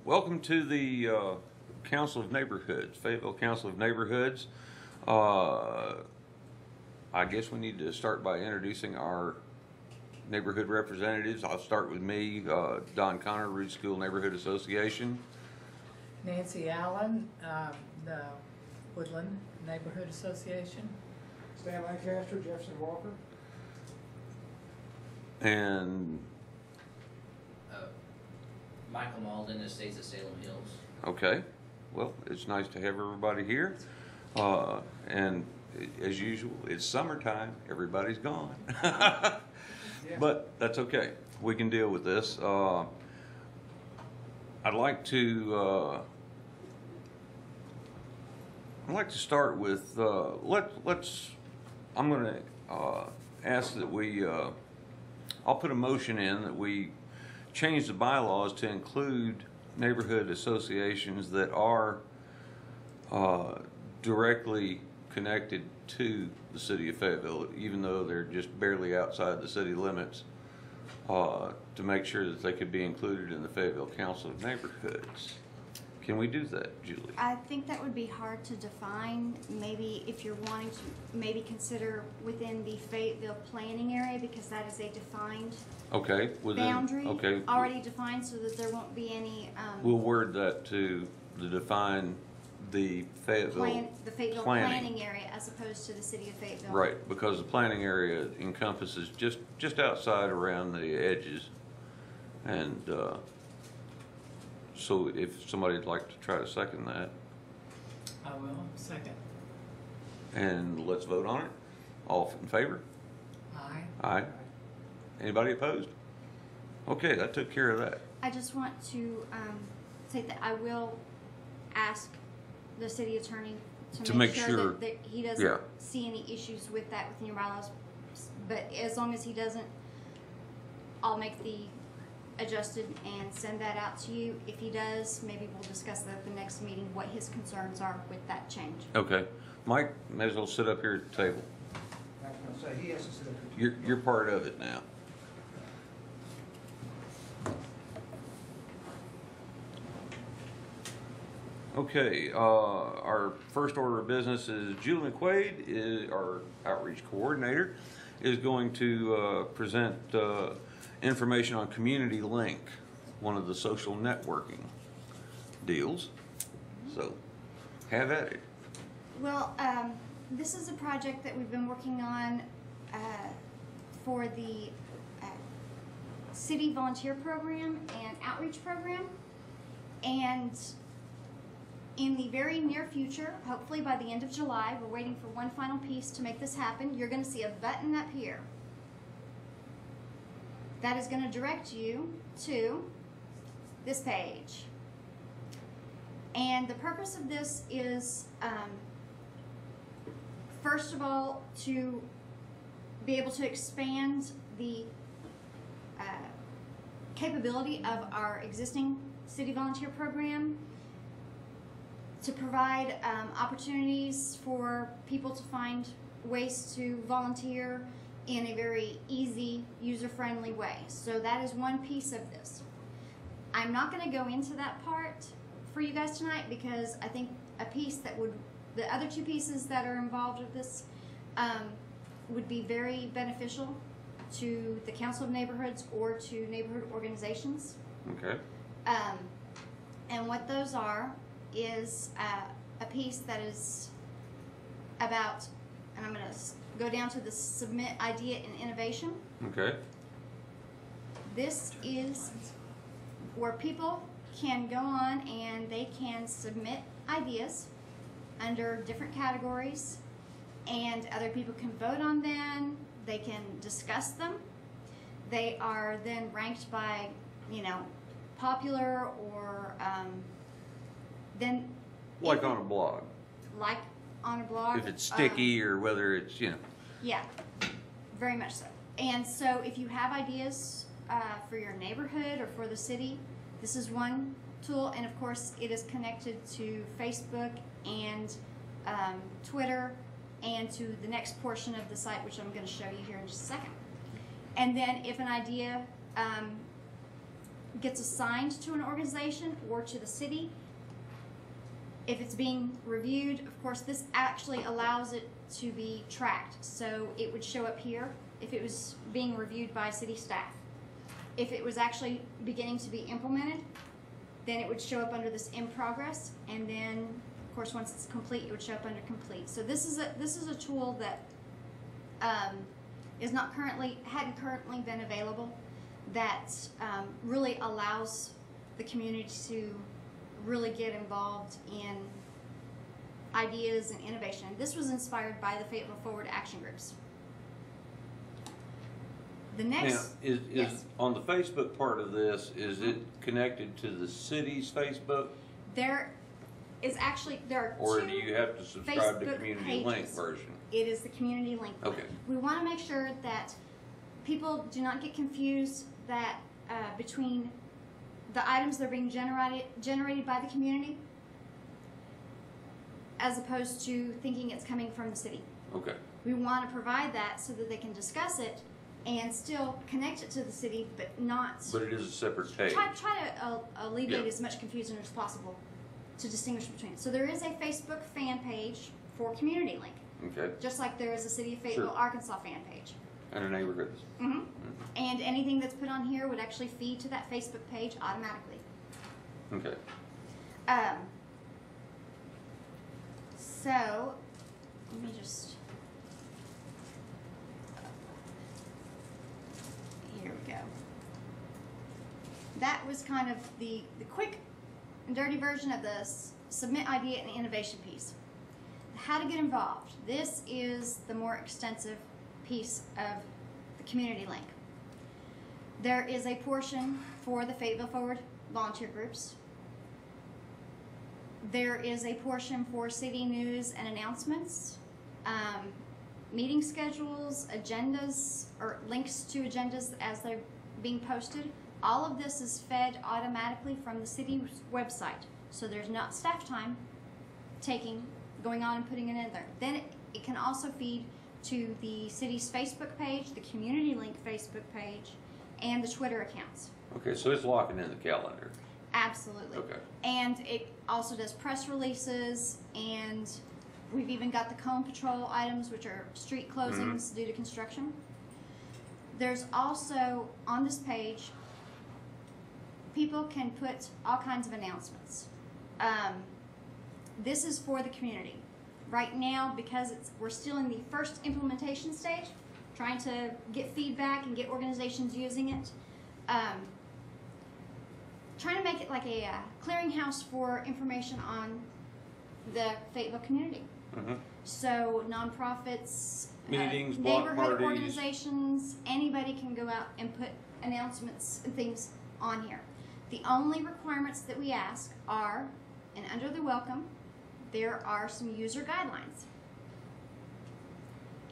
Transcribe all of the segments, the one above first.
Welcome to the Council of Neighborhoods, Fayetteville Council of Neighborhoods. I guess we need to start by introducing our neighborhood representatives. I'll start with me, Don Connor, Root School Neighborhood Association. Nancy Allen, the Woodland Neighborhood Association. Stan Lancaster, Jefferson Walker. And Michael Malden, Estates of Salem Hills. okay, well, it's nice to have everybody here. And as usual, it's summertime, everybody's gone. But that's okay, we can deal with this. I'd like to start with, I'm gonna ask that we, I'll put a motion in that we change the bylaws to include neighborhood associations that are directly connected to the city of Fayetteville, even though they're just barely outside the city limits, to make sure that they could be included in the Fayetteville Council of Neighborhoods. Can we do that, Julie? I think that would be hard to define. Maybe if you're wanting to maybe consider within the Fayetteville planning area, because that is a defined boundary, already defined, so that there won't be any. We'll word that to define the Fayetteville planning area as opposed to the city of Fayetteville. Right, because the planning area encompasses just outside around the edges, and so if somebody'd like to try to second that. I will, second. And let's vote on it. All in favor? Aye. Aye. Anybody opposed? Okay, that took care of that. I just want to say that I will ask the city attorney to make sure that he doesn't see any issues with that within your bylaws. But as long as he doesn't, I'll make the adjusted and send that out to you. If he does, maybe we'll discuss that at the next meeting, what his concerns are with that change. Okay. Mike, may as well sit up here at the table. I was going to say, he has to sit up here. You're part of it now. Okay, our first order of business is Julie McQuaid, our outreach coordinator, is going to present information on Community Link, one of the social networking deals. So, have at it. Well, this is a project that we've been working on for the city volunteer program and outreach program. And in the very near future, hopefully by the end of July, we're waiting for one final piece to make this happen. You're going to see a button up here that is going to direct you to this page. And the purpose of this is, first of all, to be able to expand the capability of our existing city volunteer program, to provide opportunities for people to find ways to volunteer in a very easy, user-friendly way. So that is one piece of this. I'm not going to go into that part for you guys tonight, because I think a piece that would, the other two pieces that are involved with this would be very beneficial to the Council of Neighborhoods or to neighborhood organizations. Okay. And what those are is a piece that is about, and I'm going to go down to the submit idea and innovation. Okay. This is where people can go on and they can submit ideas under different categories, and other people can vote on them. They can discuss them. They are then ranked by, you know, popular or then Like on a blog. Like on a blog. If it's sticky or whether it's, you know. Yeah, very much so. And so if you have ideas for your neighborhood or for the city, this is one tool. And of course, it is connected to Facebook and Twitter and to the next portion of the site, which I'm going to show you here in just a second. And then if an idea gets assigned to an organization or to the city, if it's being reviewed, of course, this actually allows it to be tracked. So it would show up here if it was being reviewed by city staff. If it was actually beginning to be implemented, then it would show up under this in progress, and then, of course, once it's complete, it would show up under complete. So this is a tool that hadn't currently been available, that really allows the community to really get involved in ideas and innovation. This was inspired by the Fayetteville Forward action groups. The next, Now, is yes. on the Facebook part of this, is it connected to the city's Facebook? There are Or two do you have to subscribe to Facebook community link pages. version? It is the community link. Okay. We want to make sure that people do not get confused that between the items that are being generated by the community, as opposed to thinking it's coming from the city. Okay. We want to provide that so that they can discuss it and still connect it to the city, but not But it is a separate page. try to alleviate Yeah. as much confusion as possible to distinguish between it. So there is a Facebook fan page for Community Link, Okay. just like there is a City of Fayetteville, Sure. Arkansas fan page. And the neighborhoods. Mm-hmm. And anything that's put on here would actually feed to that Facebook page automatically. Okay. So let me just. Here we go. That was kind of the quick and dirty version of the submit idea and innovation piece. How to get involved. This is the more extensive piece of the community link. There is a portion for the Fayetteville Forward volunteer groups. There is a portion for city news and announcements, meeting schedules, agendas, or links to agendas as they're being posted. All of this is fed automatically from the city's website, so there's not staff time going on and putting it in there. Then it can also feed to the city's Facebook page, the Community Link Facebook page, and the Twitter accounts. Okay, so it's locking in the calendar. Absolutely. Okay. And it also does press releases, and we've even got the cone patrol items, which are street closings due to construction. There's also, on this page, people can put all kinds of announcements. This is for the community. Right now, because we're still in the first implementation stage, trying to get feedback and get organizations using it. Trying to make it like a clearinghouse for information on the Fayetteville community. So nonprofits, Meetings, block neighborhood parties. organizations, anybody can go out and put announcements and things on here. The only requirements that we ask are, and under the welcome, there are some user guidelines.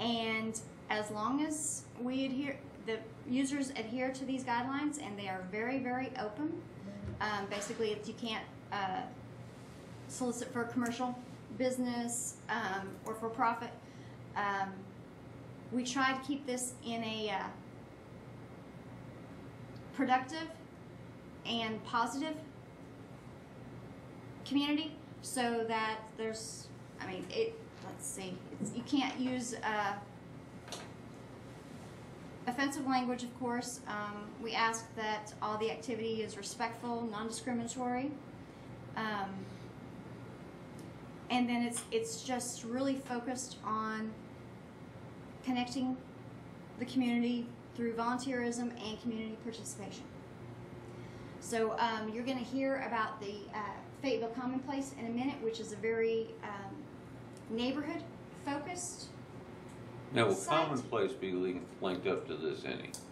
And as long as the users adhere to these guidelines, and they are very, very open. Basically, you can't solicit for a commercial business or for profit. We try to keep this in a productive and positive community, so that there's, let's see, you can't use offensive language, of course. We ask that all the activity is respectful, non-discriminatory. And then it's just really focused on connecting the community through volunteerism and community participation. So you're going to hear about the Fayetteville Commonplace in a minute, which is a very neighborhood-focused Now, will site. Commonplace be linked up to this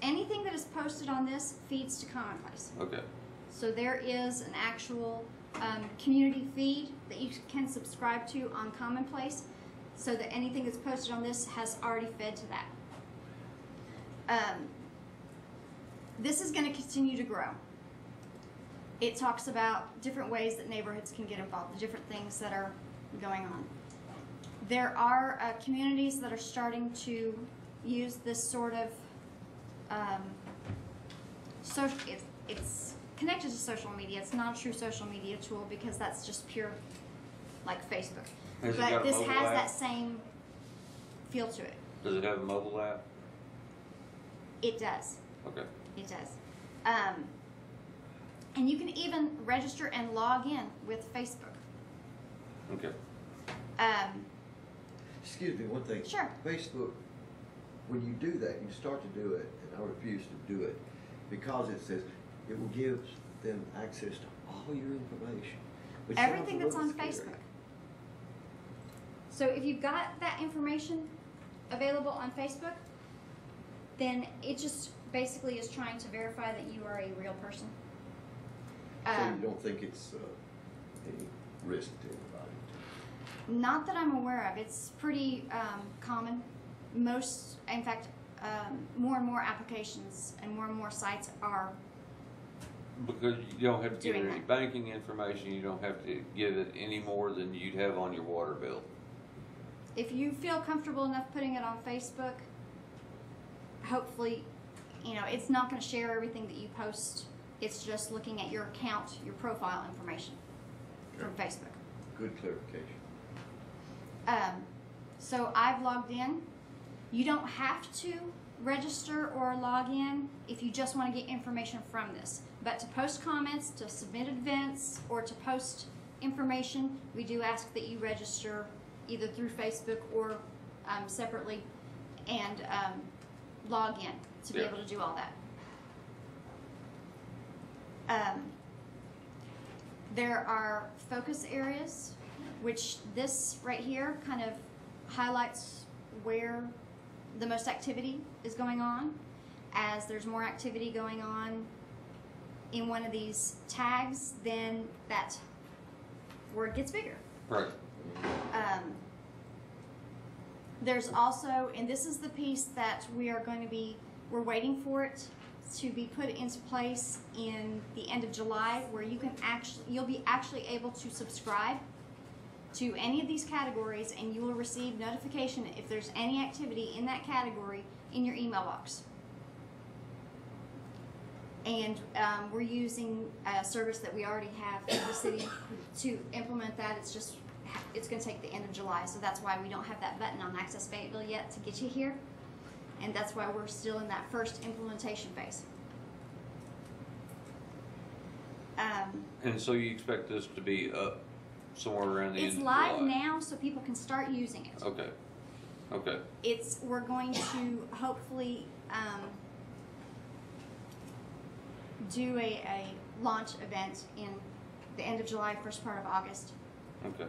Anything that is posted on this feeds to Commonplace. Okay. So there is an actual community feed that you can subscribe to on Commonplace, so that anything that's posted on this has already fed to that. This is going to continue to grow. It talks about different ways that neighborhoods can get involved, the different things that are going on. There are communities that are starting to use this sort of social. It's connected to social media. It's not a true social media tool because that's just pure, like Facebook. Has it got But a this mobile has app? that same feel to it. Does it have a mobile app? It does. Okay. It does. And you can even register and log in with Facebook. Okay. Excuse me, one thing. Sure. Facebook, when you do that, you start to do it, and I refuse to do it, because it says it will give them access to all your information. which sounds a Everything that's little on scary. Facebook. So if you've got that information available on Facebook, then it just basically is trying to verify that you are a real person. So you don't think it's any risk to anybody? Not that I'm aware of. It's pretty common. Most, in fact, more and more applications and more sites are. Because you don't have to give it Doing any that. banking information, you don't have to give it any more than you'd have on your water bill. If you feel comfortable enough putting it on Facebook, hopefully, you know, it's not going to share everything that you post. It's just looking at your account, your profile information from Facebook. Good clarification. So I've logged in. You don't have to register or log in if you just want to get information from this. But to post comments, to submit events, or to post information, we do ask that you register either through Facebook or separately and log in to be Yeah. able to do all that. There are focus areas, which this right here kind of highlights where the most activity is going on. As there's more activity going on in one of these tags, then that word gets bigger. Right. There's also, and this is the piece that we're waiting for it to be put into place in the end of July, where you'll be actually able to subscribe to any of these categories, and you will receive notification if there's any activity in that category in your email box. And we're using a service that we already have in the city to implement that. It's going to take the end of July, so that's why we don't have that button on Access Fayetteville yet to get you here. And that's why we're still in that first implementation phase. And so you expect this to be up somewhere around the end It's of live July? now, so people can start using it. Okay. Okay. We're going to hopefully do a launch event in the end of July, first part of August. Okay.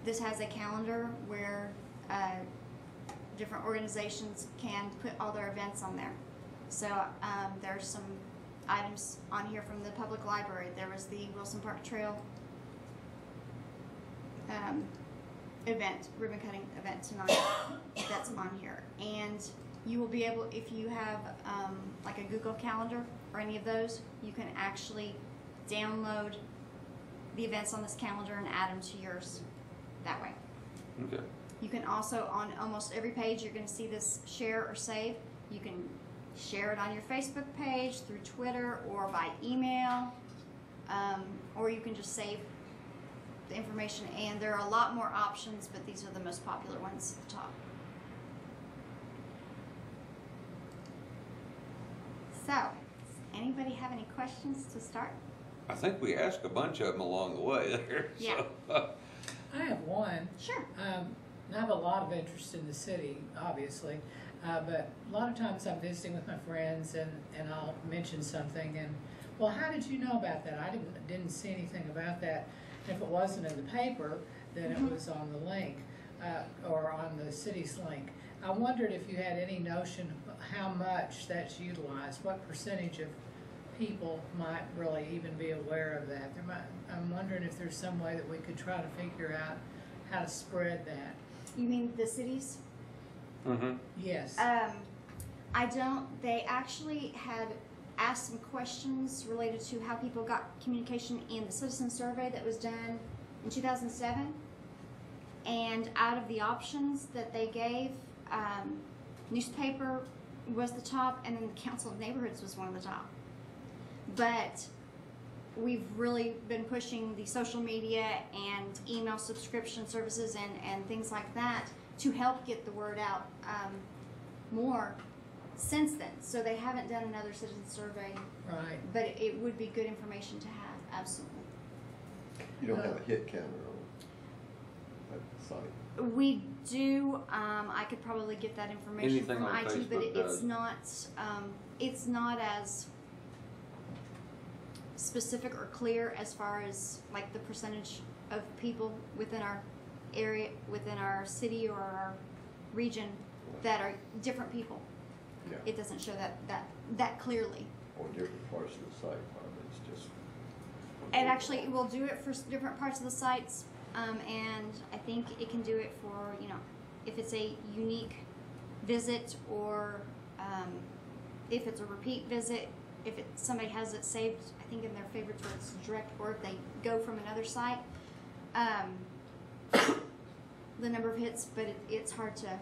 This has a calendar where different organizations can put all their events on there. So there's some items on here from the public library. There was the Wilson Park Trail ribbon cutting event tonight that's on here. And you will be able, if you have like a Google Calendar or any of those, you can actually download the events on this calendar and add them to yours that way. Okay. You can also, on almost every page, you're going to see this share or save. You can share it on your Facebook page, through Twitter, or by email, or you can just save the information. And there are a lot more options, but these are the most popular ones at the top. So, does anybody have any questions to start? I think we asked a bunch of them along the way there. Yeah. So, I have one. Sure. I have a lot of interest in the city, obviously, but a lot of times I'm visiting with my friends and I'll mention something and, well, how did you know about that? I didn't see anything about that. And if it wasn't in the paper, then it was on the link or on the city's link. I wondered if you had any notion of how much that's utilized, what percentage of people might really even be aware of that. I'm wondering if there's some way that we could try to figure out how to spread that. You mean the cities? mm-hmm. Yes. I don't. They actually had asked some questions related to how people got communication in the citizen survey that was done in 2007. And out of the options that they gave, newspaper was the top, and then the Council of Neighborhoods was one of the top. but we've really been pushing the social media and email subscription services and things like that to help get the word out more since then. So they haven't done another citizen survey, Right. but it would be good information to have, absolutely. You don't have a hit counter on that site. We do. I could probably get that information Anything from on IT, but Facebook it's does. not. It's not as specific or clear as far as like the percentage of people within our area, within our city or our region that are different people. Yeah. It doesn't show that clearly. On different parts of the site, probably it's just. And actually, it will do it for different parts of the sites, and I think it can do it for, you know, if it's a unique visit or if it's a repeat visit, if somebody has it saved, I think in their favorites where it's direct, or if they go from another site, the number of hits, but it's hard to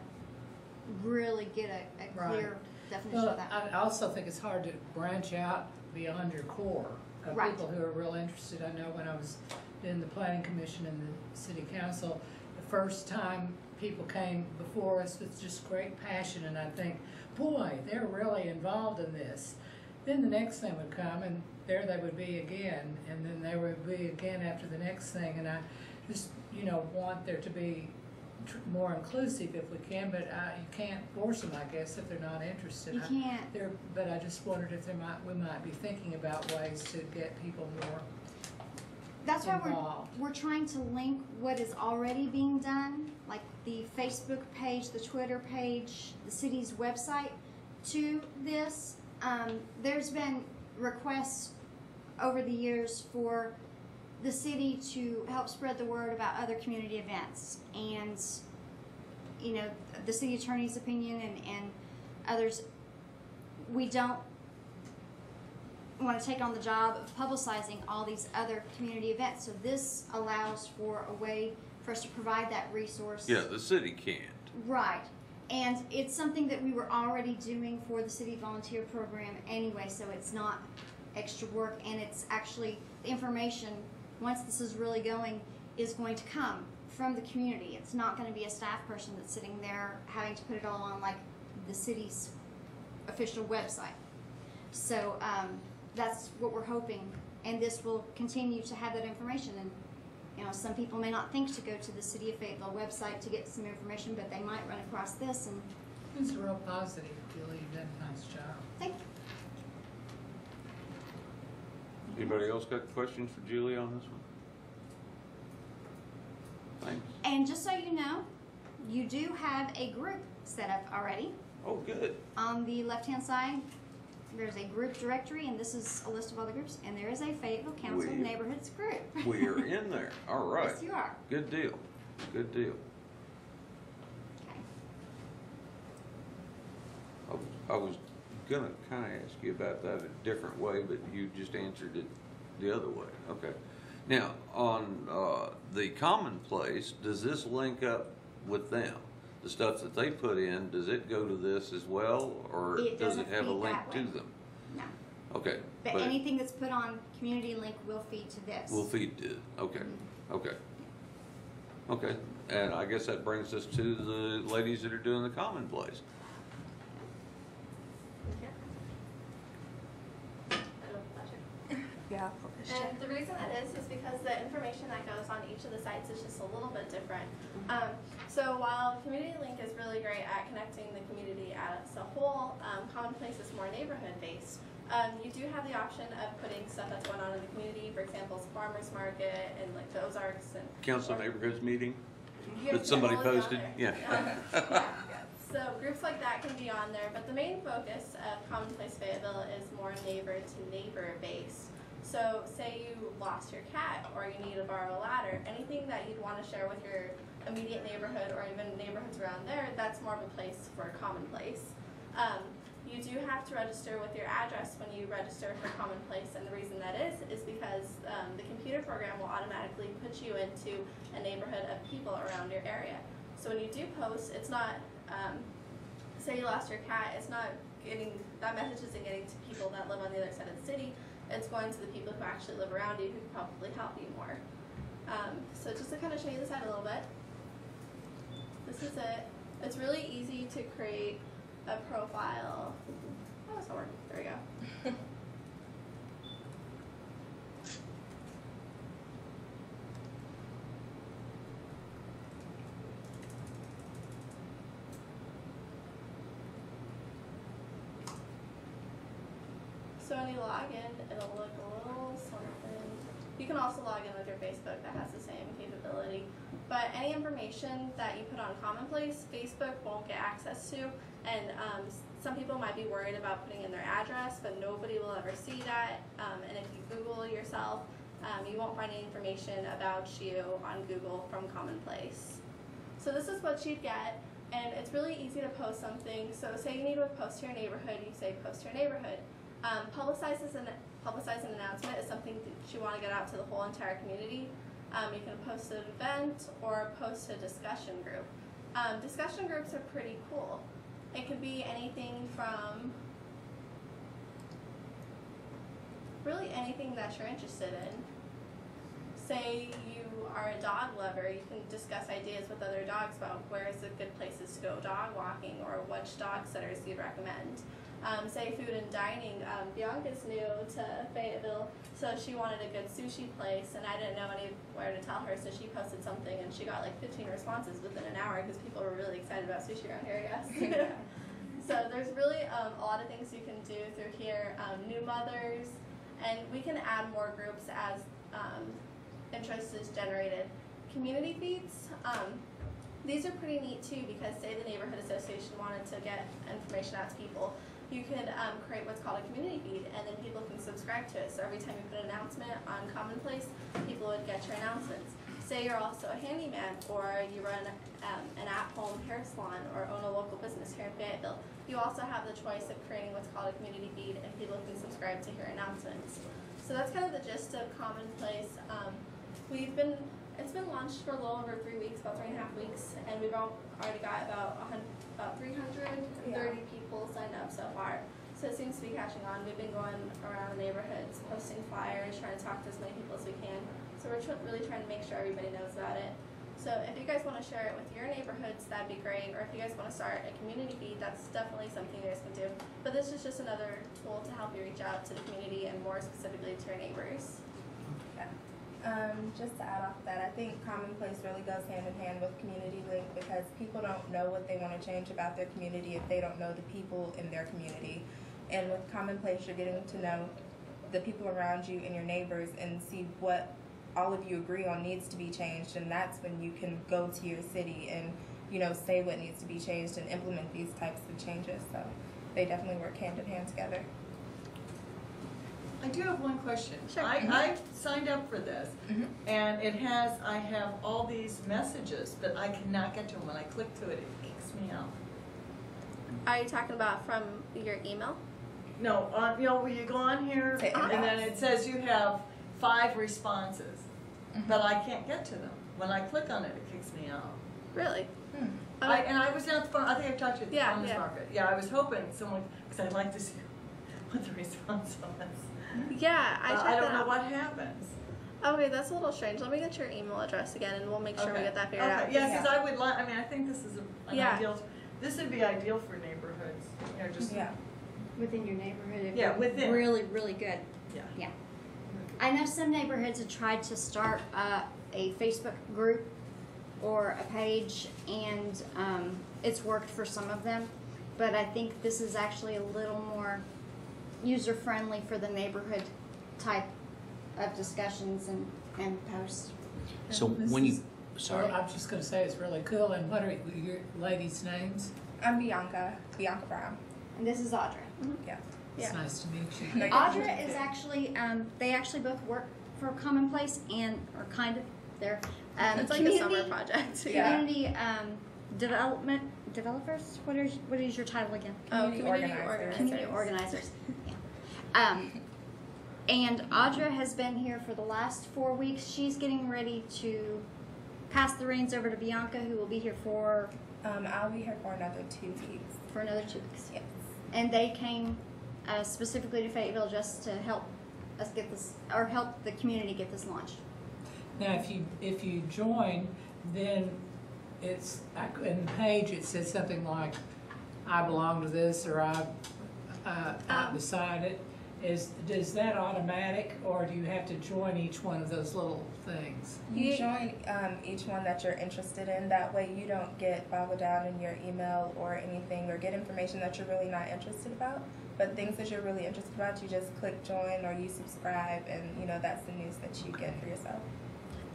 really get a clear Right. definition Well, of that. I also think it's hard to branch out beyond your core of Right. people who are real interested. I know when I was in the planning commission and the city council, the first time people came before us with just great passion, and I think, boy, they're really involved in this. Then the next thing would come, and there they would be again, and then they would be again after the next thing, and I just, you know, want there to be more inclusive if we can, but you can't force them, I guess, if they're not interested. You can't. But I just wondered if we might be thinking about ways to get people more. That's why involved. we're trying to link what is already being done, like the Facebook page, the Twitter page, the city's website, to this. There's been requests over the years for the city to help spread the word about other community events, and you know, the city attorney's opinion and others. We don't want to take on the job of publicizing all these other community events, so this allows for a way for us to provide that resource. Yeah, the city can't. Right. And it's something that we were already doing for the city volunteer program anyway, so it's not extra work, and it's actually the information, once this is really going, is going to come from the community. It's not going to be a staff person that's sitting there having to put it all on like the city's official website. So that's what we're hoping, and this will continue to have that information. And you know, some people may not think to go to the City of Fayetteville website to get some information, but they might run across this, and It's real positive, Julie. You've done a nice job. thank you. Anybody else got questions for Julie on this one? Thanks. And just so you know, you do have a group set up already. Oh, good. On the left-hand side, there's a group directory, and this is a list of all the groups, and there is a Fayetteville Council of We- Neighborhoods group. We are in there. All right. Yes, you are. Good deal. Good deal. Okay. I was gonna kinda ask you about that a different way, but you just answered it the other way. Okay. Now, on, the commonplace, does this link up with them? The stuff that they put in, does it go to this as well, or It does it doesn't have a feed link that to way. them? No. Okay. But anything that's put on Community Link will feed to this. We'll feed to it. Okay. Okay. Okay. And I guess that brings us to the ladies that are doing the commonplace. Yeah. And the reason that is because the information that goes on each of the sites is just a little bit different. So while Community Link is really great at connecting the community as a whole, Commonplace is more neighborhood based. You do have the option of putting stuff that's going on in the community, for example, farmers market and like the Ozarks and Council of Neighborhoods meeting Yeah, that somebody all is on posted? there. Yeah. Yeah. So groups like that can be on there, but the main focus of Commonplace Fayetteville is more neighbor to neighbor based. So say you lost your cat or you need to borrow a ladder, anything that you'd want to share with your immediate neighborhood or even neighborhoods around there, that's more of a place for Commonplace. You do have to register with your address when you register for Commonplace, and the reason that is because the computer program will automatically put you into a neighborhood of people around your area. So when you do post, it's not, say you lost your cat, it's not getting, that message isn't getting to people that live on the other side of the city, it's going to the people who actually live around you who can probably help you more. So just to kind of show you the site a little bit, this is it. It's really easy to create a profile. Oh, it's not working. There we go. So when you log in, it'll look a little something. You can also log in with your Facebook that has the same capability. But any information that you put on Commonplace, Facebook won't get access to. And some people might be worried about putting in their address, but nobody will ever see that. And if you Google yourself, you won't find any information about you on Google from Commonplace. So this is what you'd get. And it's really easy to post something. So say you need to post to your neighborhood, you say post to your neighborhood. Publicize an announcement is something that you want to get out to the whole entire community. You can post an event or post a discussion group. Discussion groups are pretty cool. It could be anything from really anything that you're interested in. Say you are a dog lover, you can discuss ideas with other dogs about where is the good places to go dog walking or which dog sitters you'd recommend. Say food and dining. Bianca's new to Fayetteville, so she wanted a good sushi place, and I didn't know anywhere to tell her, so she posted something, and she got like 15 responses within an hour because people were really excited about sushi around here, I guess. So there's really a lot of things you can do through here. New mothers, and we can add more groups as interest is generated. Community feeds. These are pretty neat too because say the neighborhood association wanted to get information out to people. You could create what's called a community feed, and then people can subscribe to it. So every time you put an announcement on Commonplace, people would get your announcements. Say you're also a handyman, or you run an at-home hair salon, or own a local business here in Fayetteville. You also have the choice of creating what's called a community feed, and people can subscribe to your announcements. So that's kind of the gist of Commonplace. It's been launched for a little over 3 weeks, about 3.5 weeks, and we've already got about 330 people signed up so far. So it seems to be catching on. We've been going around the neighborhoods, posting flyers, trying to talk to as many people as we can. So we're really trying to make sure everybody knows about it. So if you guys want to share it with your neighborhoods, that'd be great. Or if you guys want to start a community feed, that's definitely something you guys can do. But this is just another tool to help you reach out to the community and more specifically to your neighbors. Just to add off that, I think Commonplace really goes hand in hand with Community Link because people don't know what they want to change about their community if they don't know the people in their community. And with Commonplace, you're getting to know the people around you and your neighbors and see what all of you agree on needs to be changed, and that's when you can go to your city and, you know, say what needs to be changed and implement these types of changes. So they definitely work hand in hand together. I do have one question. Sure. I signed up for this, and I have all these messages, but I cannot get to them. When I click to it, it kicks me out. Are you talking about from your email? No, where you go on here, and then it says you have 5 responses, but I can't get to them. When I click on it, it kicks me out. Really? I was down at the farm. I think I talked to you at the farmer's yeah. market. Yeah, I was hoping someone, because I'd like to see what the response was. Yeah, I don't know what happens. Okay, that's a little strange. Let me get your email address again, and we'll make sure we get that figured out. Yeah, because I would like. I mean, I think this is an ideal. This would be ideal for neighborhoods. You know, just Within your neighborhood. Yeah, within. Really, really good. Yeah. I know some neighborhoods have tried to start a Facebook group or a page, and it's worked for some of them. But I think this is actually a little more user-friendly for the neighborhood type of discussions and posts. So when you, sorry. Well, I'm just going to say it's really cool. And what are your ladies' names? I'm Bianca Brown. And this is Audra. Yeah. It's nice to meet you. Audra is actually, they actually both work for Commonplace and are kind of, they're It's like a summer project. Community developers? What is your title again? Community organizers. Community organizers. Yeah. And Audra has been here for the last 4 weeks. She's getting ready to pass the reins over to Bianca, who will be here for... I'll be here for another 2 weeks. For another 2 weeks. Yes. And they came specifically to Fayetteville just to help us get this, or help the community get this launched. Now, if you join, then it's, in the page, it says something like, I belong to this, or I decided. Is that automatic, or do you have to join each one of those little things? You join each one that you're interested in. That way you don't get boggled down in your email or anything, or get information that you're really not interested about. But things that you're really interested about, you just click join or you subscribe, and you know that's the news that you get for yourself.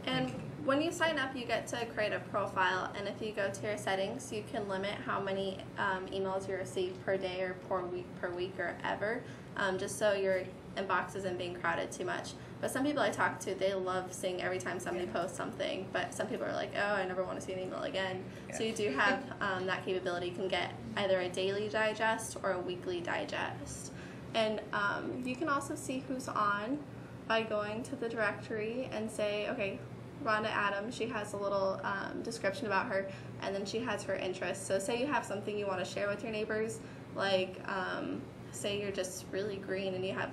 And when you sign up, you get to create a profile, and if you go to your settings, you can limit how many emails you receive per day or per week or ever, just so your inbox isn't being crowded too much. But some people I talk to, they love seeing every time somebody posts something, but some people are like, oh, I never want to see an email again. Yeah. So you do have that capability. You can get either a daily digest or a weekly digest. And you can also see who's on by going to the directory and say, okay, Rhonda Adams, she has a little description about her, and then she has her interests. So say you have something you want to share with your neighbors, like say you're just really green and you have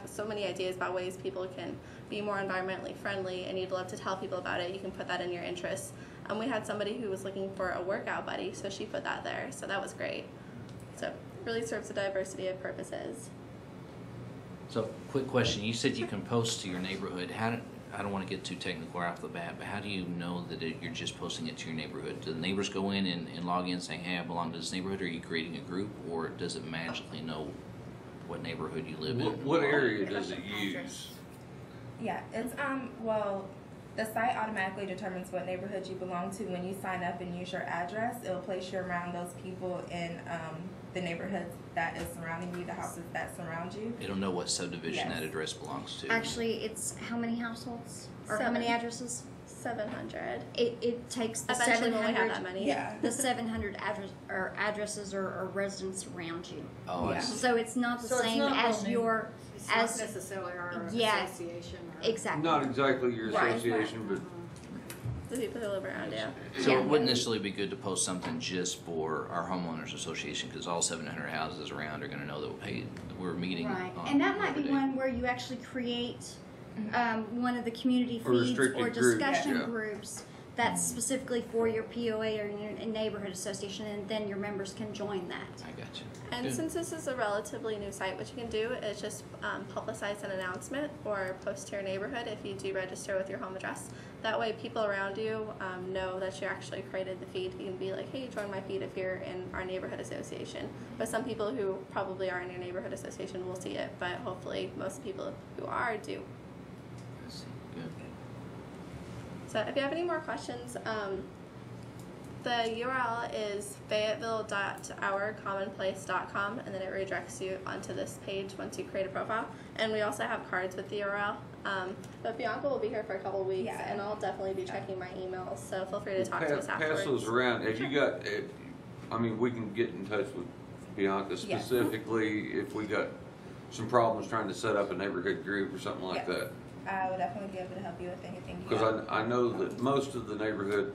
so many ideas about ways people can be more environmentally friendly, and you'd love to tell people about it. You can put that in your interests. We had somebody who was looking for a workout buddy, so she put that there, so that was great. So it really serves a diversity of purposes. So, quick question. You said you can post to your neighborhood. I don't want to get too technical right off the bat, but how do you know that you're just posting it to your neighborhood? Do the neighbors go in and log in saying, hey, I belong to this neighborhood? Are you creating a group, or does it magically know what neighborhood you live in? What area does it use? Yeah, it's well, the site automatically determines what neighborhood you belong to. When you sign up and use your address, it'll place you around those people in the neighborhoods that is surrounding you, the houses that surround you. It'll know what subdivision that address belongs to. Actually, it's how many households or how many addresses? 700. It takes the Eventually 700. we'll have that many. Yeah. The 700 addresses or residents around you. Oh, Yeah. I see. So it's not the So it's same not as only- your It's as not necessarily our yeah, association. Or, exactly. Not exactly your Right. association, but The people who live around you. So Yeah. it wouldn't necessarily be good to post something just for our homeowners association, because all 700 houses around are going to know that, hey, we're meeting Right, on and that might whatever be day. one where you actually create one of the community Or feeds restricted or groups, discussion yeah. groups that's specifically for your POA or your neighborhood association, and then your members can join that. I got you. And Good. since this is a relatively new site, what you can do is just publicize an announcement or post to your neighborhood if you do register with your home address. That way people around you know that you actually created the feed. You can be like, hey, join my feed if you're in our neighborhood association. But some people who probably are in your neighborhood association will see it, but hopefully most people who are do. I see. Good. So if you have any more questions, the URL is fayetteville.ourcommonplace.com, and then it redirects you onto this page once you create a profile. And we also have cards with the URL. But Bianca will be here for a couple weeks, Yeah. and I'll definitely be checking my emails, so feel free to talk to us afterwards. pass those around. Have you got, I mean, we can get in touch with Bianca specifically if we got some problems trying to set up a neighborhood group or something like that. I would definitely be able to help you with anything you Because I know that most of the neighborhood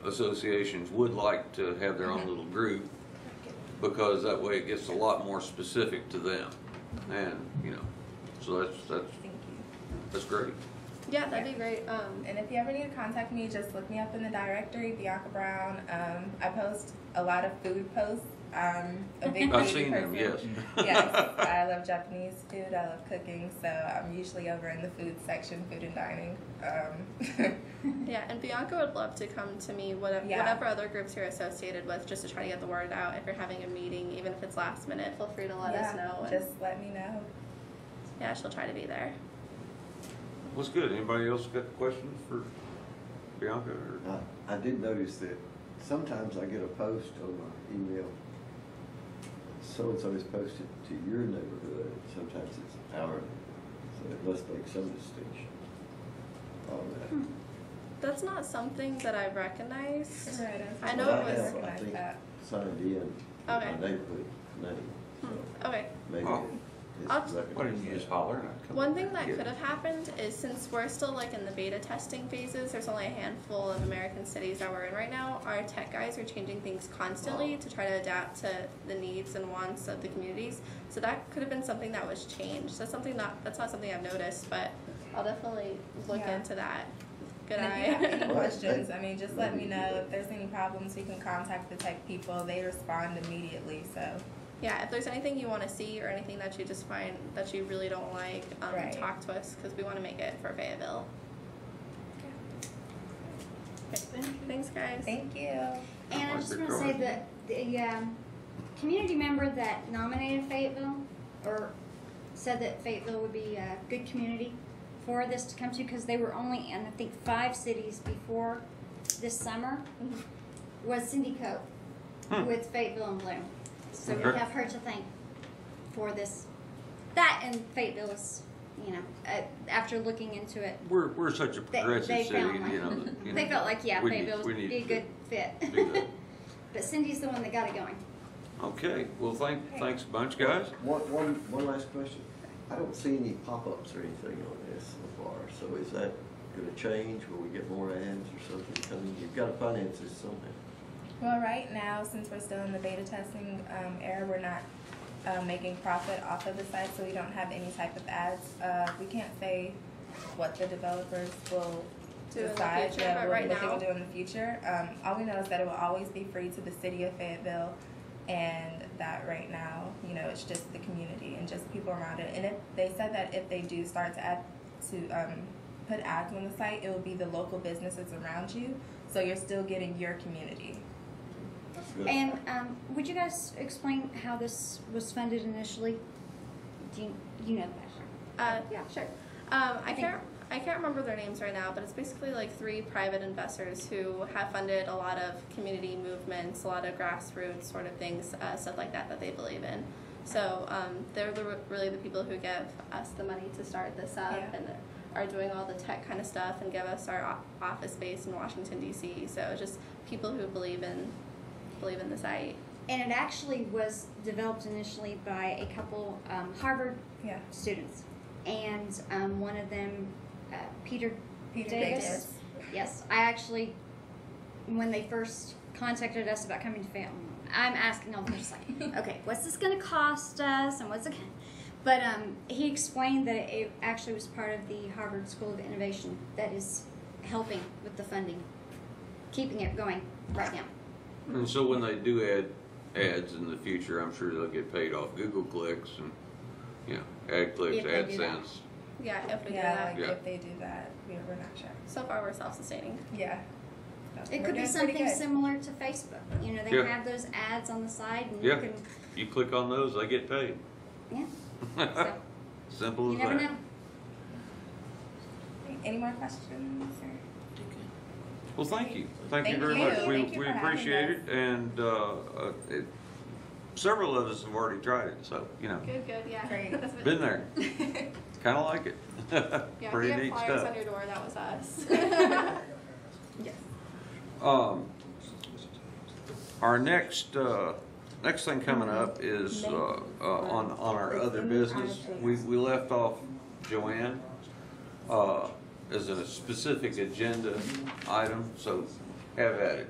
associations would like to have their own little group, because that way it gets a lot more specific to them. And, you know, so Thank you. that's great. Yeah, that'd be great. And if you ever need to contact me, just look me up in the directory, Bianca Brown. I post a lot of food posts. I'm a big I've foodie seen them, person. yes. Yes, I love Japanese food. I love cooking, so I'm usually over in the food section, food and dining. Yeah, and Bianca would love to come to me, whatever other groups you're associated with, just to try to get the word out. If you're having a meeting, even if it's last minute, feel free to let us know. And Just let me know. yeah, she'll try to be there. What's good? Anybody else got questions for Bianca? Or? I did notice that sometimes I get a post on my email, so-and-so is posted to your neighborhood, sometimes it's our, so it must make some distinction on that. That's not something that I recognize. Right, I know Well, it was. have, I think, signed in with Okay. my neighborhood name, so Okay. maybe Oh. Why didn't you just holler? And I'd come One over thing and that get could it? have happened is, since we're still like in the beta testing phases, there's only a handful of American cities that we're in right now. Our tech guys are changing things constantly to try to adapt to the needs and wants of the communities. So that could have been something that was changed. That's not something I've noticed, but I'll definitely look Yeah. into that. Good And if you have eye. any questions, I mean, just let me know. If there's any problems, you can contact the tech people. They respond immediately, so. Yeah, if there's anything you want to see or anything that you just find that you really don't like, Right. talk to us, because we want to make it for Fayetteville. Okay. Thanks, guys. Thank you. And I just want to say that the community member that nominated Fayetteville, or said that Fayetteville would be a good community for this to come to, because they were only in, I think, 5 cities before this summer, was Cindy Cope with Fayetteville and Bloom. So we Okay. have her to thank for this. That and Fayetteville is, you know, after looking into it, We're such a progressive they city, found like, you know. that, you they know, felt like, yeah, we need- Fayetteville we would need be a to good fit. do that. But Cindy's the one that got it going. Okay, well, thanks a bunch, guys. One last question. I don't see any pop-ups or anything on this so far, so is that gonna change? Will we get more ads or something coming? You've got to finance this somehow. Well, right now, since we're still in the beta testing era, we're not making profit off of the site, so we don't have any type of ads. We can't say what the developers will Do in the decide, future, but right what they now- will do in the future. All we know is that it will always be free to the city of Fayetteville, and that right now, you know, it's just the community and just people around it. And if they said that if they do start to put ads on the site, it will be the local businesses around you, so you're still getting your community. Good. And would you guys explain how this was funded initially? Do you know that? Yeah, sure. I think- I can't remember their names right now, but it's basically like 3 private investors who have funded a lot of community movements, a lot of grassroots sort of things, stuff like that they believe in. So they're really the people who give us the money to start this up, Yeah. and are doing all the tech kind of stuff and give us our office space in Washington D.C. So just people who believe in the site. And it actually was developed initially by a couple Harvard Yeah. students, and one of them, Peter Peter Davis. Davis. Yes, I actually, when they first contacted us about coming to Fayetteville, I'm asking them, just like, okay, what's this going to cost us, and what's it? But he explained that it actually was part of the Harvard School of Innovation that is helping with the funding, keeping it going right now. And so when they do ads in the future, I'm sure they'll get paid off Google clicks and, you know, ad clicks, If they do that. AdSense. Yeah, if we do Yeah, that. like Yeah. if they do that, we're not sure. So far, we're self-sustaining. Yeah. It We're could be doing pretty something good. similar to Facebook. You know, they Yeah. have those ads on the side, and Yeah. you can, You click on those, they get paid. yeah. So Simple you as never that. know. Any more questions? Or? Well, thank you. Thank you Thank very you. much. Thank you We for having appreciate us. it, and several of us have already tried it, so, you know, Good, yeah. Great. That's what- been there. Kind of like it. Yeah, if Pretty you have neat flyers stuff. on your door, that was us. Yes. Our next thing coming up is on our other business. We left off Joanne as a specific agenda item, so have at it.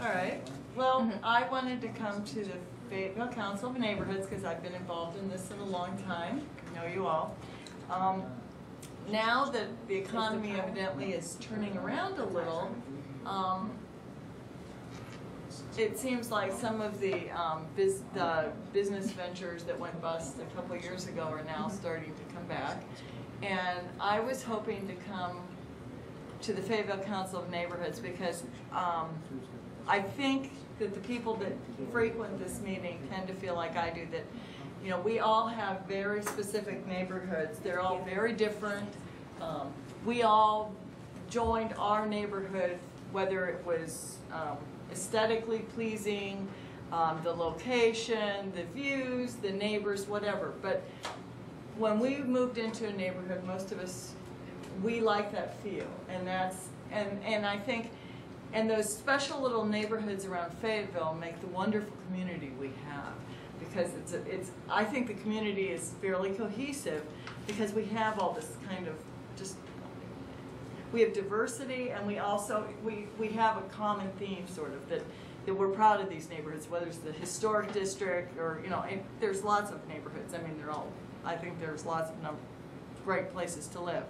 All right. Well, I wanted to come to the Fayetteville Council of Neighborhoods because I've been involved in this in a long time. I know you all. Now that the economy evidently is turning around a little, it seems like some of the business ventures that went bust a couple years ago are now starting to come back. And I was hoping to come to the Fayetteville Council of Neighborhoods because I think that the people that frequent this meeting tend to feel like I do, that, you know, we all have very specific neighborhoods. They're all very different. We all joined our neighborhood, whether it was aesthetically pleasing, the location, the views, the neighbors, whatever. But when we moved into a neighborhood, most of us, we like that feel, and that's, and I think, and those special little neighborhoods around Fayetteville make the wonderful community we have, because I think the community is fairly cohesive because we have all this kind of we have diversity, and we also, we have a common theme sort of that we're proud of these neighborhoods, whether it's the historic district or, you know, there's lots of neighborhoods. I mean, I think there's lots of great places to live.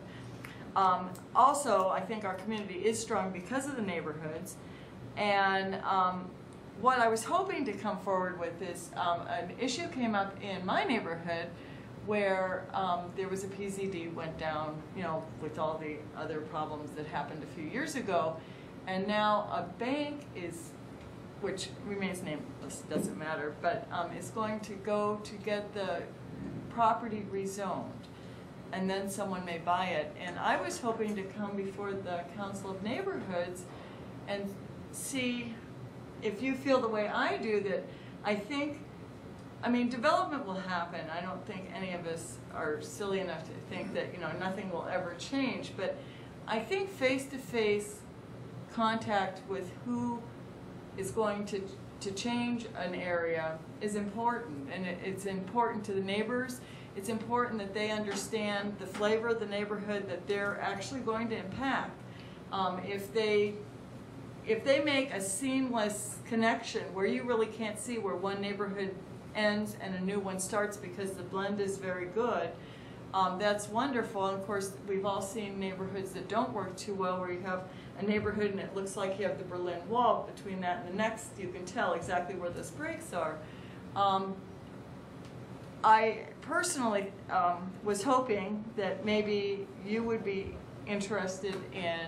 Also, I think our community is strong because of the neighborhoods, and what I was hoping to come forward with is an issue came up in my neighborhood where there was a PZD went down, you know, with all the other problems that happened a few years ago, and now a bank is, which remains nameless, doesn't matter, but is going to go to get the property rezoned, and then someone may buy it. And I was hoping to come before the Council of Neighborhoods and see if you feel the way I do, that I mean, development will happen. I don't think any of us are silly enough to think that, you know, nothing will ever change, but I think face-to-face contact with who is going to change an area is important, and it's important to the neighbors. It's important that they understand the flavor of the neighborhood that they're actually going to impact. If they make a seamless connection where you really can't see where one neighborhood ends and a new one starts because the blend is very good, that's wonderful. And of course, we've all seen neighborhoods that don't work too well, where you have a neighborhood and it looks like you have the Berlin Wall. Between that and the next, you can tell exactly where those breaks are. I personally was hoping that maybe you would be interested in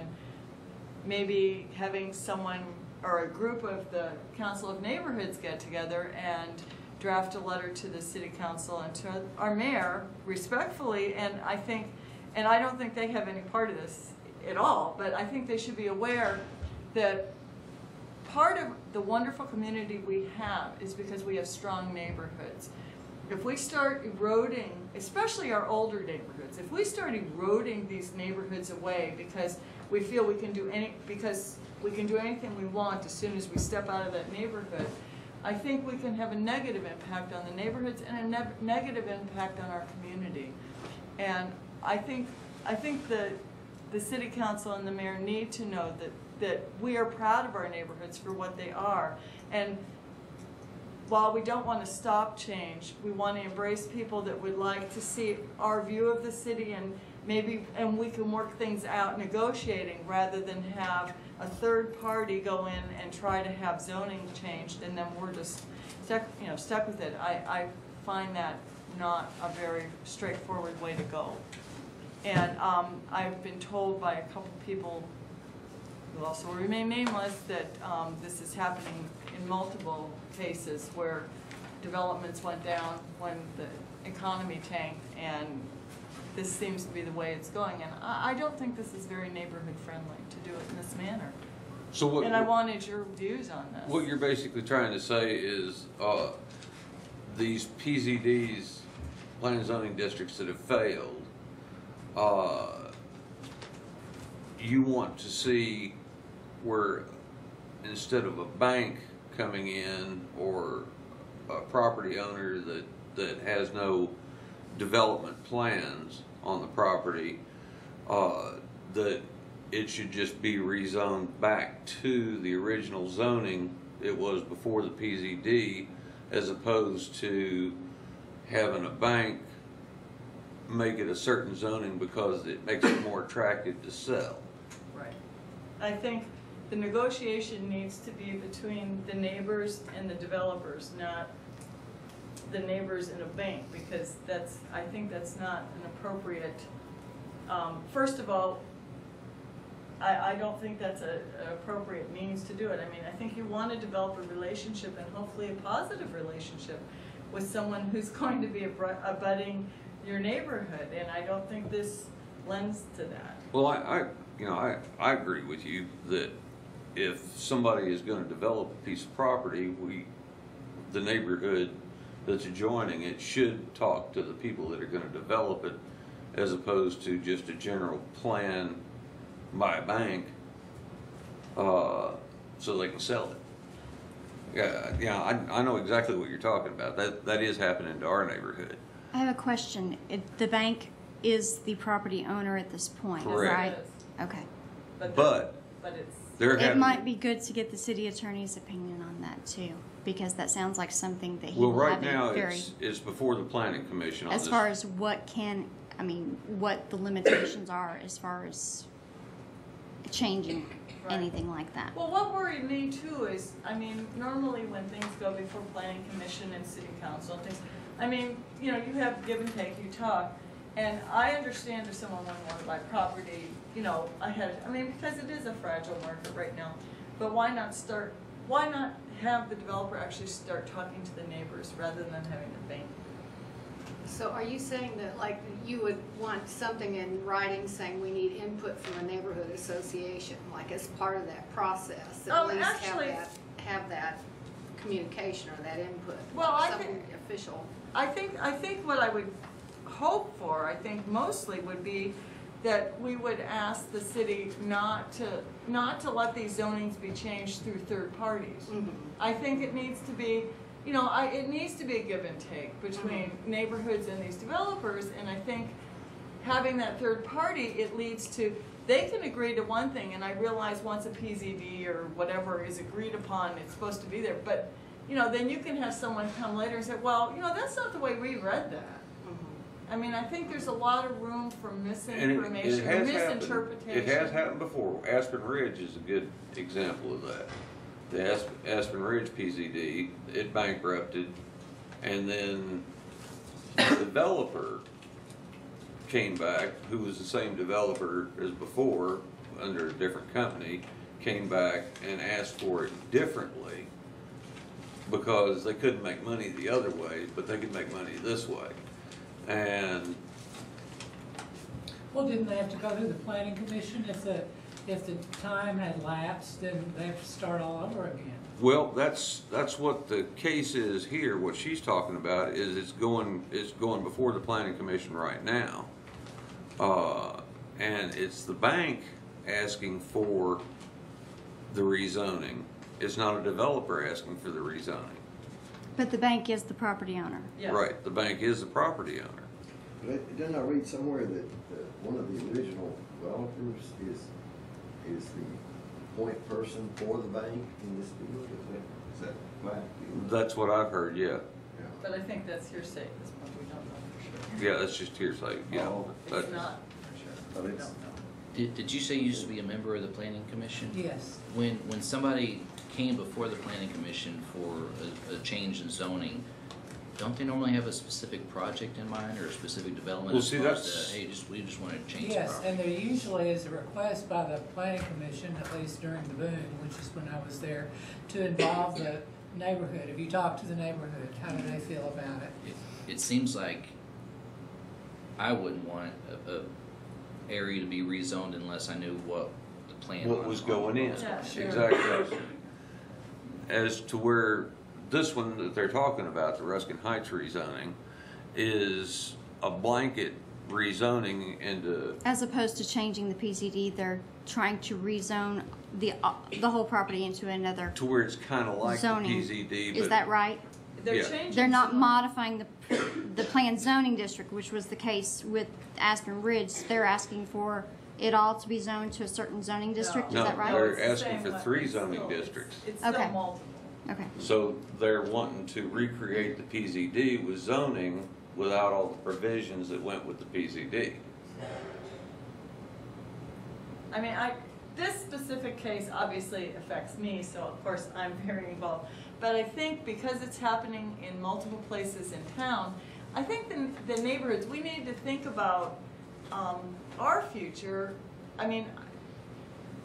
maybe having someone or a group of the Council of Neighborhoods get together and draft a letter to the City Council and to our mayor respectfully, and I don't think they have any part of this at all, but I think they should be aware that part of the wonderful community we have is because we have strong neighborhoods. If we start eroding, especially our older neighborhoods, if we start eroding these neighborhoods away because we feel we can do anything we want as soon as we step out of that neighborhood, I think we can have a negative impact on the neighborhoods and a negative impact on our community. And I think the City Council and the mayor need to know that we are proud of our neighborhoods for what they are. And while we don't want to stop change, we want to embrace people that would like to see our view of the city, and we can work things out negotiating rather than have a third party go in and try to have zoning changed, and then we're just stuck with it. I find that not a very straightforward way to go. And I've been told by a couple people who also remain nameless that this is happening in multiple cases where developments went down when the economy tanked, and this seems to be the way it's going. And I don't think this is very neighborhood friendly to do it in this manner. So I wanted your views on this. What you're basically trying to say is these PZDs, plan and zoning districts that have failed, you want to see where instead of a bank coming in or a property owner that has no development plans on the property, that it should just be rezoned back to the original zoning it was before the PZD, as opposed to having a bank make it a certain zoning because it makes it more attractive to sell. Right. I think the negotiation needs to be between the neighbors and the developers, not the neighbors in a bank, because I think that's not an appropriate, first of all, I don't think that's an appropriate means to do it. I mean, I think you want to develop a relationship, and hopefully a positive relationship, with someone who's going to be abutting your neighborhood, and I don't think this lends to that. Well, I agree with you that if somebody is going to develop a piece of property, the neighborhood that's adjoining it should talk to the people that are going to develop it, as opposed to just a general plan by a bank so they can sell it. I know exactly what you're talking about. That is happening to our neighborhood. I have a question. The bank is the property owner at this point, Correct. right? It is. Okay. But it's, It might be good to get the city attorney's opinion on that too, because that sounds like something that he Well, will right have now, a very, it's before the planning commission on this. as far as what the limitations are as far as changing Right. anything like that. well, what worried me too is, I mean, normally when things go before planning commission and city council and things, I mean, you know, you have give and take, you talk, and I understand if someone wanted to buy property, you know, because it is a fragile market right now, but why not have the developer actually start talking to the neighbors rather than having the bank? So are you saying that, like, you would want something in writing saying we need input from a neighborhood association, like as part of that process? Oh, At least actually- have that communication or that input? Well, I something think- official. I think what I would hope for, I think mostly would be that we would ask the city not to let these zonings be changed through third parties. Mhm. I think it needs to be, you know, it needs to be a give and take between neighborhoods and these developers, and I think having that third party, it leads to, they can agree to one thing, and I realize once a PZD or whatever is agreed upon, it's supposed to be there, but, you know, then you can have someone come later and say, well, you know, that's not the way we read that. I mean, I think there's a lot of room for misinformation, or misinterpretation. It has happened before. Aspen Ridge is a good example of that. The Aspen Ridge PZD, it bankrupted, and then the developer came back, who was the same developer as before, under a different company, came back and asked for it differently because they couldn't make money the other way, but they could make money this way. And Well, didn't they have to go through the planning commission if the time had lapsed, then they have to start all over again? well, that's what the case is here. What she's talking about is it's going before the planning commission right now, and it's the bank asking for the rezoning. It's not a developer asking for the rezoning. But the bank is the property owner. Yeah. Right, the bank is the property owner. But didn't I read somewhere that one of the original developers is the point person for the bank in this deal? Is that fact? That's what I've heard, yeah. But I think that's hearsay at this point, we don't know for sure. Yeah, that's just hearsay, yeah. Oh, It's not for sure, But we it's- don't know. Did you say you used to be a member of the planning commission? Yes. When somebody came before the planning commission for a change in zoning, don't they normally have a specific project in mind or a specific development? Well, as see, far as that's- the, hey, we just want to change the Yes, property? and there usually is a request by the planning commission, at least during the boom, which is when I was there, to involve the neighborhood. If you talk to the neighborhood, how do they feel about it? It seems like I wouldn't want a area to be rezoned unless I knew what the plan What was going in, Yeah, sure. exactly. As to where this one that they're talking about, the Ruskin Heights rezoning, is a blanket rezoning into, As opposed to changing the PCD, they're trying to rezone the whole property into another to where it's kind of like the zoning. PZD, but. Is that right? They're Yeah. changing. They're not some- modifying the planned zoning district, which was the case with Aspen Ridge. They're asking for it all to be zoned to a certain zoning district, is No, that right? they're it's the asking same for way. 3 It's zoning still- districts. It's still Okay. multiple. Okay. So they're wanting to recreate the PZD with zoning without all the provisions that went with the PZD. I mean, this specific case obviously affects me, so of course I'm very involved. But I think because it's happening in multiple places in town, I think the neighborhoods, we need to think about our future. I mean,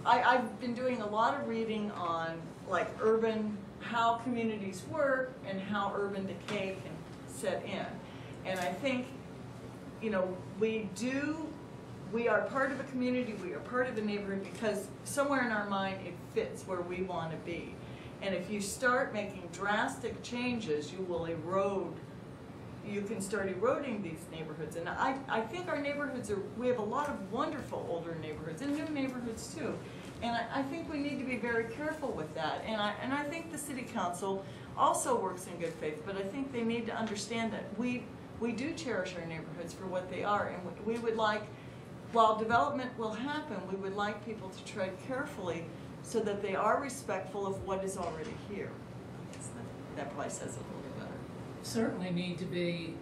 I've been doing a lot of reading on like urban, how communities work and how urban decay can set in. And I think, you know, we are part of a community, we are part of a neighborhood because somewhere in our mind it fits where we want to be. And if you start making drastic changes, you will erode you can start eroding these neighborhoods. And I think our neighborhoods we have a lot of wonderful older neighborhoods and new neighborhoods too. And I think we need to be very careful with that. And I think the city council also works in good faith, but I think they need to understand that we do cherish our neighborhoods for what they are. And we would like, while development will happen, we would like people to tread carefully so that they are respectful of what is already here. I guess that probably says it a little better. Certainly need to be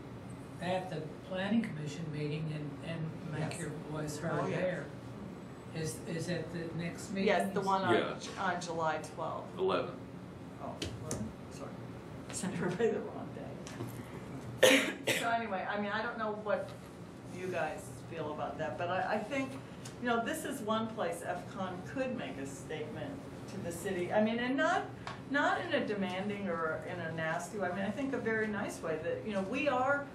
at the planning commission meeting and make Yes. your voice heard Oh, yeah. there. Is at the next meeting? Yes, the one Yeah. on July 12th. 11. Oh, well, sorry. I sent everybody the wrong day. So anyway, I mean, I don't know what you guys feel about that, but I think, you know, this is one place FCON could make a statement to the city. I mean, and not in a demanding or in a nasty way. I mean, I think a very nice way that, you know, we are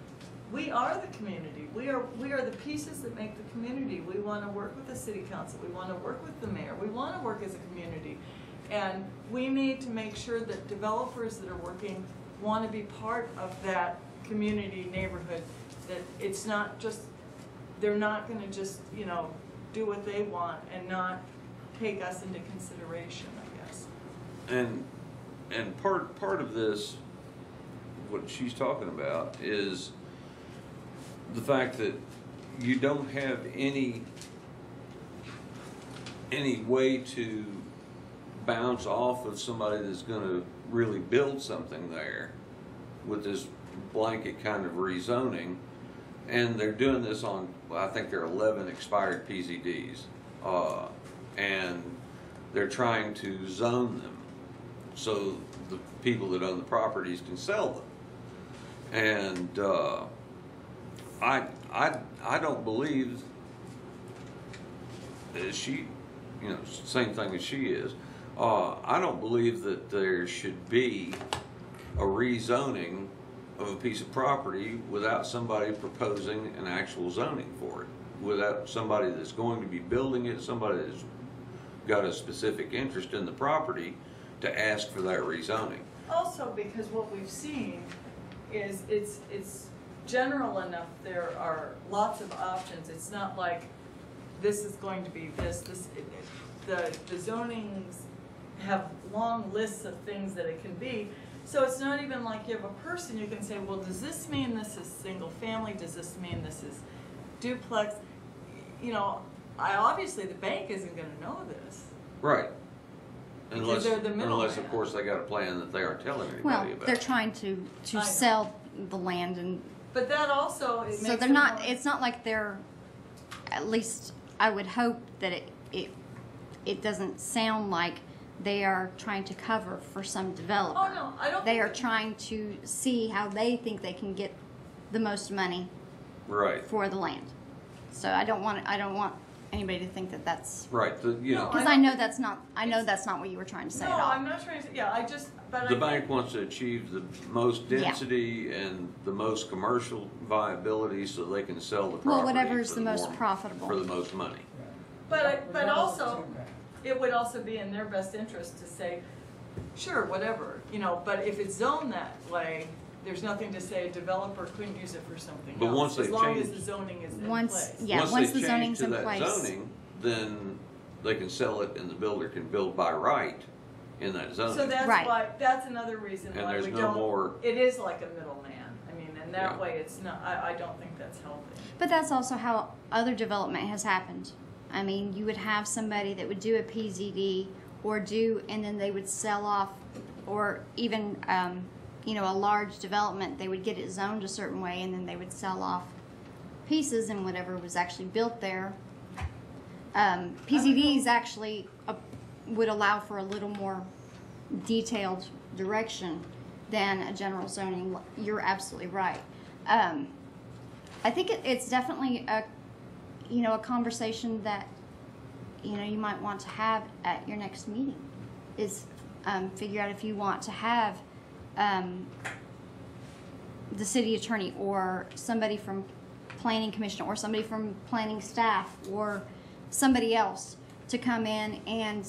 the community. We are the pieces that make the community. We want to work with the city council. We want to work with the mayor. We want to work as a community. And we need to make sure that developers that are working want to be part of that community neighborhood, that it's not just, they're not going to just, you know, do what they want and not take us into consideration, I guess. And part of this, what she's talking about, is the fact that you don't have any way to bounce off of somebody that's going to really build something there with this blanket kind of rezoning. And they're doing this on, I think there are 11 expired PZDs, and they're trying to zone them so the people that own the properties can sell them. And I don't believe she, you know, same thing as she is. I don't believe that there should be a rezoning of a piece of property without somebody proposing an actual zoning for it, without somebody that's going to be building it, somebody that's got a specific interest in the property to ask for that rezoning. Also, because what we've seen is it's general enough. There are lots of options. It's not like this is going to be this. The zonings have long lists of things that it can be. So it's not even like you have a person you can say, well, does this mean this is single family? Does this mean this is duplex? You know, obviously the bank isn't going to know this. Right. Because they're the Unless, middleman. of course, they got a plan that they aren't telling anybody Well, about. they're trying to I know. sell the land, and But that also, it so makes they're it not, more- it's not like they're, at least I would hope that it doesn't sound like they are trying to cover for some developer. Oh, no, I don't They think are that- trying to see how they think they can get the most money Right. for the land. So I don't want anybody to think that that's, Right. You know, No, because I know that's not what you were trying to say No, at all. I'm not trying to, yeah, but the I bank think, wants to achieve the most Yeah. density and the most commercial viability so they can sell the property. Well, whatever is for the most more- profitable. For the most money. but also, it would also be in their best interest to say, sure, whatever, you know, but if it's zoned that way, there's nothing to say a developer couldn't use it for something But else. once as they long as change- the zoning is in Once- place. yeah, once they the change zoning's to in that place. zoning, then they can sell it and the builder can build by right in that zoning. So that's Right. why, that's another reason And why there's we no don't, more- it is like a middleman. I mean, and that Yeah. way it's not, I don't think that's healthy. But that's also how other development has happened. I mean, you would have somebody that would do a PZD and then they would sell off, or even, a large development, they would get it zoned a certain way and then they would sell off pieces and whatever was actually built there. PZDs actually would allow for a little more detailed direction than a general zoning. You're absolutely right. I think it's definitely a conversation that you might want to have at your next meeting. Is figure out if you want to have the city attorney or somebody from planning commission or somebody from planning staff or somebody else to come in and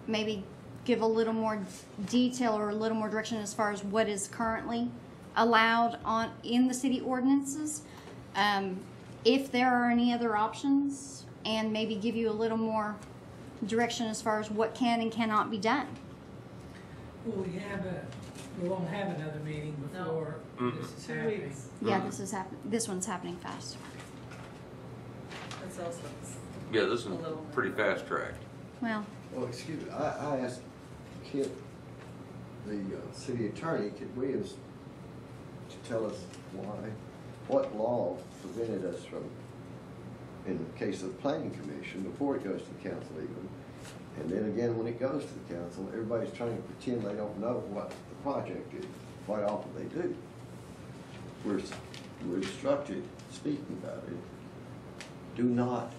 maybe give a little more detail or a little more direction as far as what is currently allowed in the city ordinances. If there are any other options, and maybe give you a little more direction as far as what can and cannot be done. Well, we won't have another meeting before this is 2 happening. weeks. Yeah, this one's happening fast. That's also. Yeah, this is pretty fast tracked. Well, Well, excuse me, I asked Kip, the city attorney, Kip Williams, to tell us what law prevented us from, in the case of the planning commission, before it goes to the council even, and then again when it goes to the council, everybody's trying to pretend they don't know what the project is. Quite often they do. We're instructed, speaking about it, do not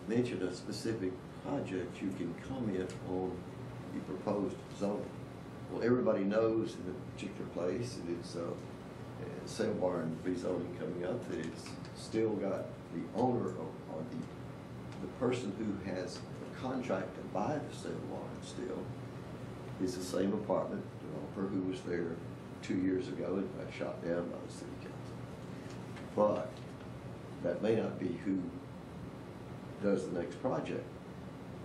mention a specific project. You can comment on the proposed zoning. Well, everybody knows in a particular place that it's sale barn rezoning coming up, that it's still got the owner or the person who has a contract to buy the sale barn still is the same apartment developer who was there 2 years ago and got shot down by the city council. But that may not be who does the next project.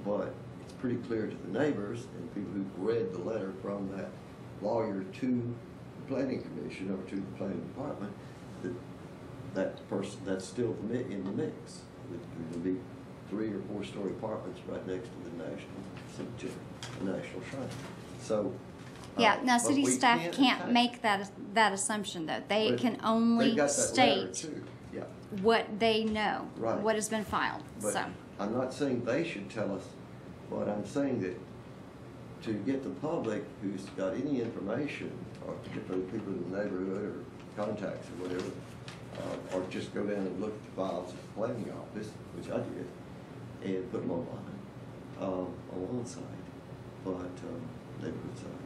But it's pretty clear to the neighbors and people who've read the letter from that lawyer to the planning commission or to the planning department that person, that's still in the mix. There'll be 3 or 4 story apartments right next to the national cemetery, the national shrine. So yeah. Now, but city we staff can't make that assumption though. They can only state what they know, right. What has been filed. But so I'm not saying they should tell us, but I'm saying that to get the public who's got any information, or particularly people in the neighborhood or contacts or whatever, or just go down and look at the files at the planning office, which I did, and put them online on one side, but neighborhood side.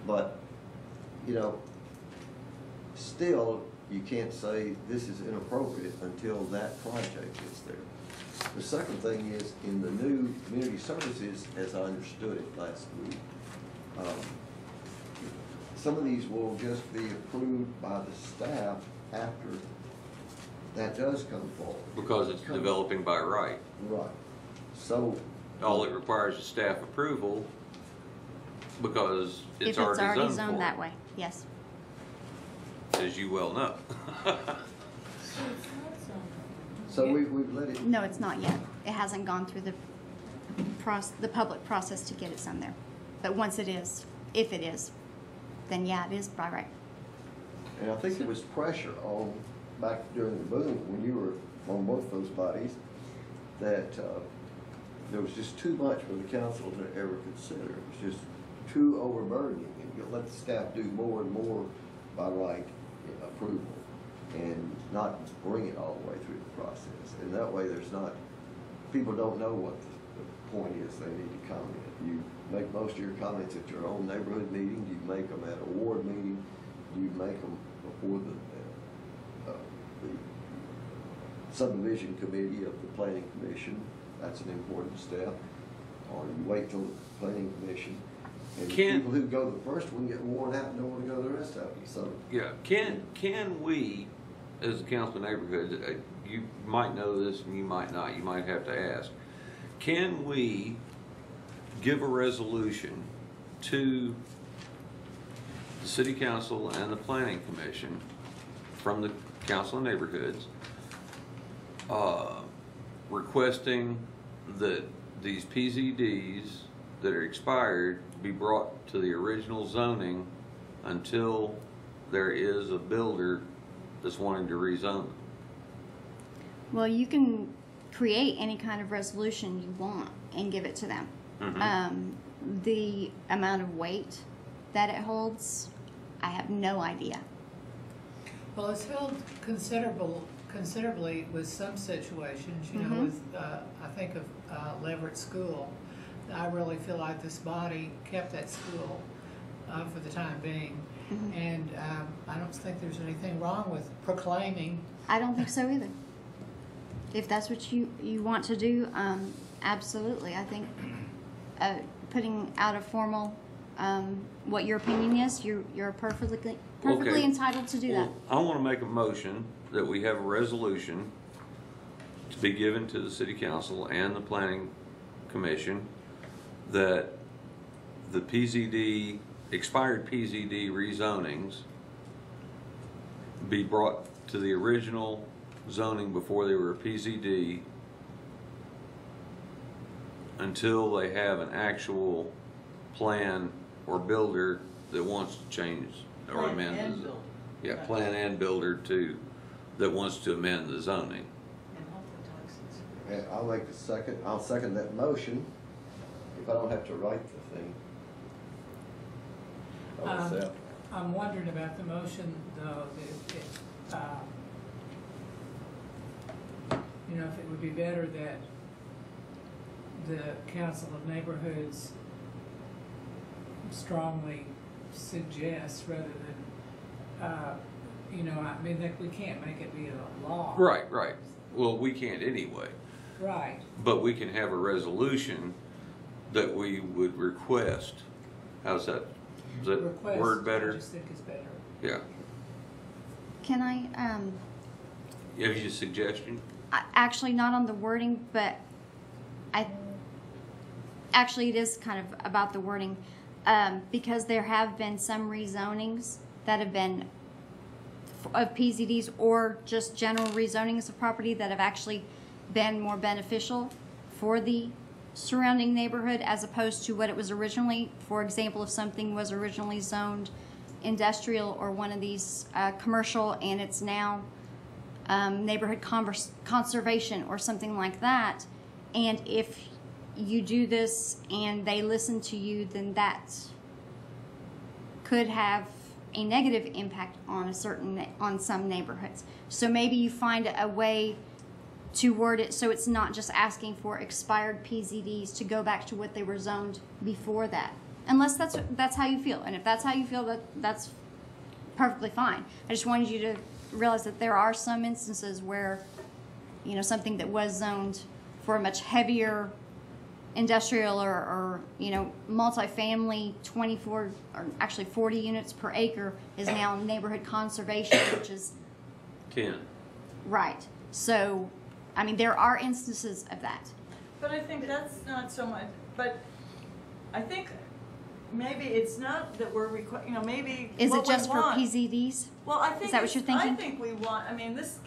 But still, you can't say this is inappropriate until that project is there. The second thing is, in the new community services, as I understood it last week, some of these will just be approved by the staff after that does come forward. Because it's developing by right. Right. So All it requires is staff approval because it's if it's already zoned zoned for that it, way, yes. as you well know. So we've let it. No, it's not yet. It hasn't gone through the public process to get it zoned there. But once it is, if it is, then yeah, it is by right. And I think there was pressure on, back during the boom, when you were on both those bodies, that there was just too much for the council to ever consider. It was just too overburdening, and you let the staff do more and more by right approval and not bring it all the way through the process. And that way people don't know what the point is they need to comment. You make most of your comments at your own neighborhood meeting, you make them at a ward meeting, you make them before the subdivision committee of the planning commission. That's an important step. Or you wait till the planning commission. And the people who go the first one get worn out and don't want to go the rest of them. So Yeah, can we, as a council neighborhood, you might know this and you might not, you might have to ask, can we give a resolution to the city council and the planning commission from the council of neighborhoods requesting that these PZDs that are expired be brought to the original zoning until there is a builder that's wanting to rezone them? Well, you can create any kind of resolution you want and give it to them. Mm-hmm. The amount of weight that it holds, I have no idea. Well, it's held considerably with some situations, you know, with, I think of Leverett School. I really feel like this body kept that school for the time being. And I don't think there's anything wrong with proclaiming. I don't think so either. If that's what you want to do, absolutely. I think putting out a formal, what your opinion is, you're perfectly Okay. entitled to do that. Well, I want to make a motion that we have a resolution to be given to the city council and the planning commission that the PZD, expired PZD rezonings be brought to the original zoning before they were a PZD until they have an actual plan or builder that wants to change or Plan amend and the builder. yeah, plan and builder too, that wants to amend the zoning. And hopefully toxins. And I'll second that motion, if I don't have to write the thing. I'll accept. I'm wondering about the motion, though, you know, if it would be better that the Council of Neighborhoods strongly suggests rather than, you know, I mean, that we can't make it be a law. Right. Well, we can't anyway, Right. but we can have a resolution that we would request. How's that? Is that Request, word better? I just think it's better. Yeah. Can I, Have you a suggestion? actually not on the wording, but actually it is kind of about the wording, because there have been some rezonings that have been of PZDs or just general rezonings of property that have actually been more beneficial for the surrounding neighborhood as opposed to what it was originally. For example, if something was originally zoned industrial or one of these commercial and it's now neighborhood conservation or something like that, and if you do this and they listen to you, then that could have a negative impact on on some neighborhoods. So maybe you find a way to word it so it's not just asking for expired PZDs to go back to what they were zoned before that. Unless that's how you feel, and if that's how you feel, that's perfectly fine. I just wanted you to realize that there are some instances where, you know, something that was zoned for a much heavier industrial or you know, multifamily 24 or actually 40 units per acre is now neighborhood conservation, which is 10. right. So, I mean, there are instances of that. But I think that's not so much, but I think maybe it's not that we're you know, maybe Is what it just we for want, PZDs? Well, I think Is that what you're thinking? I think we want, I mean, this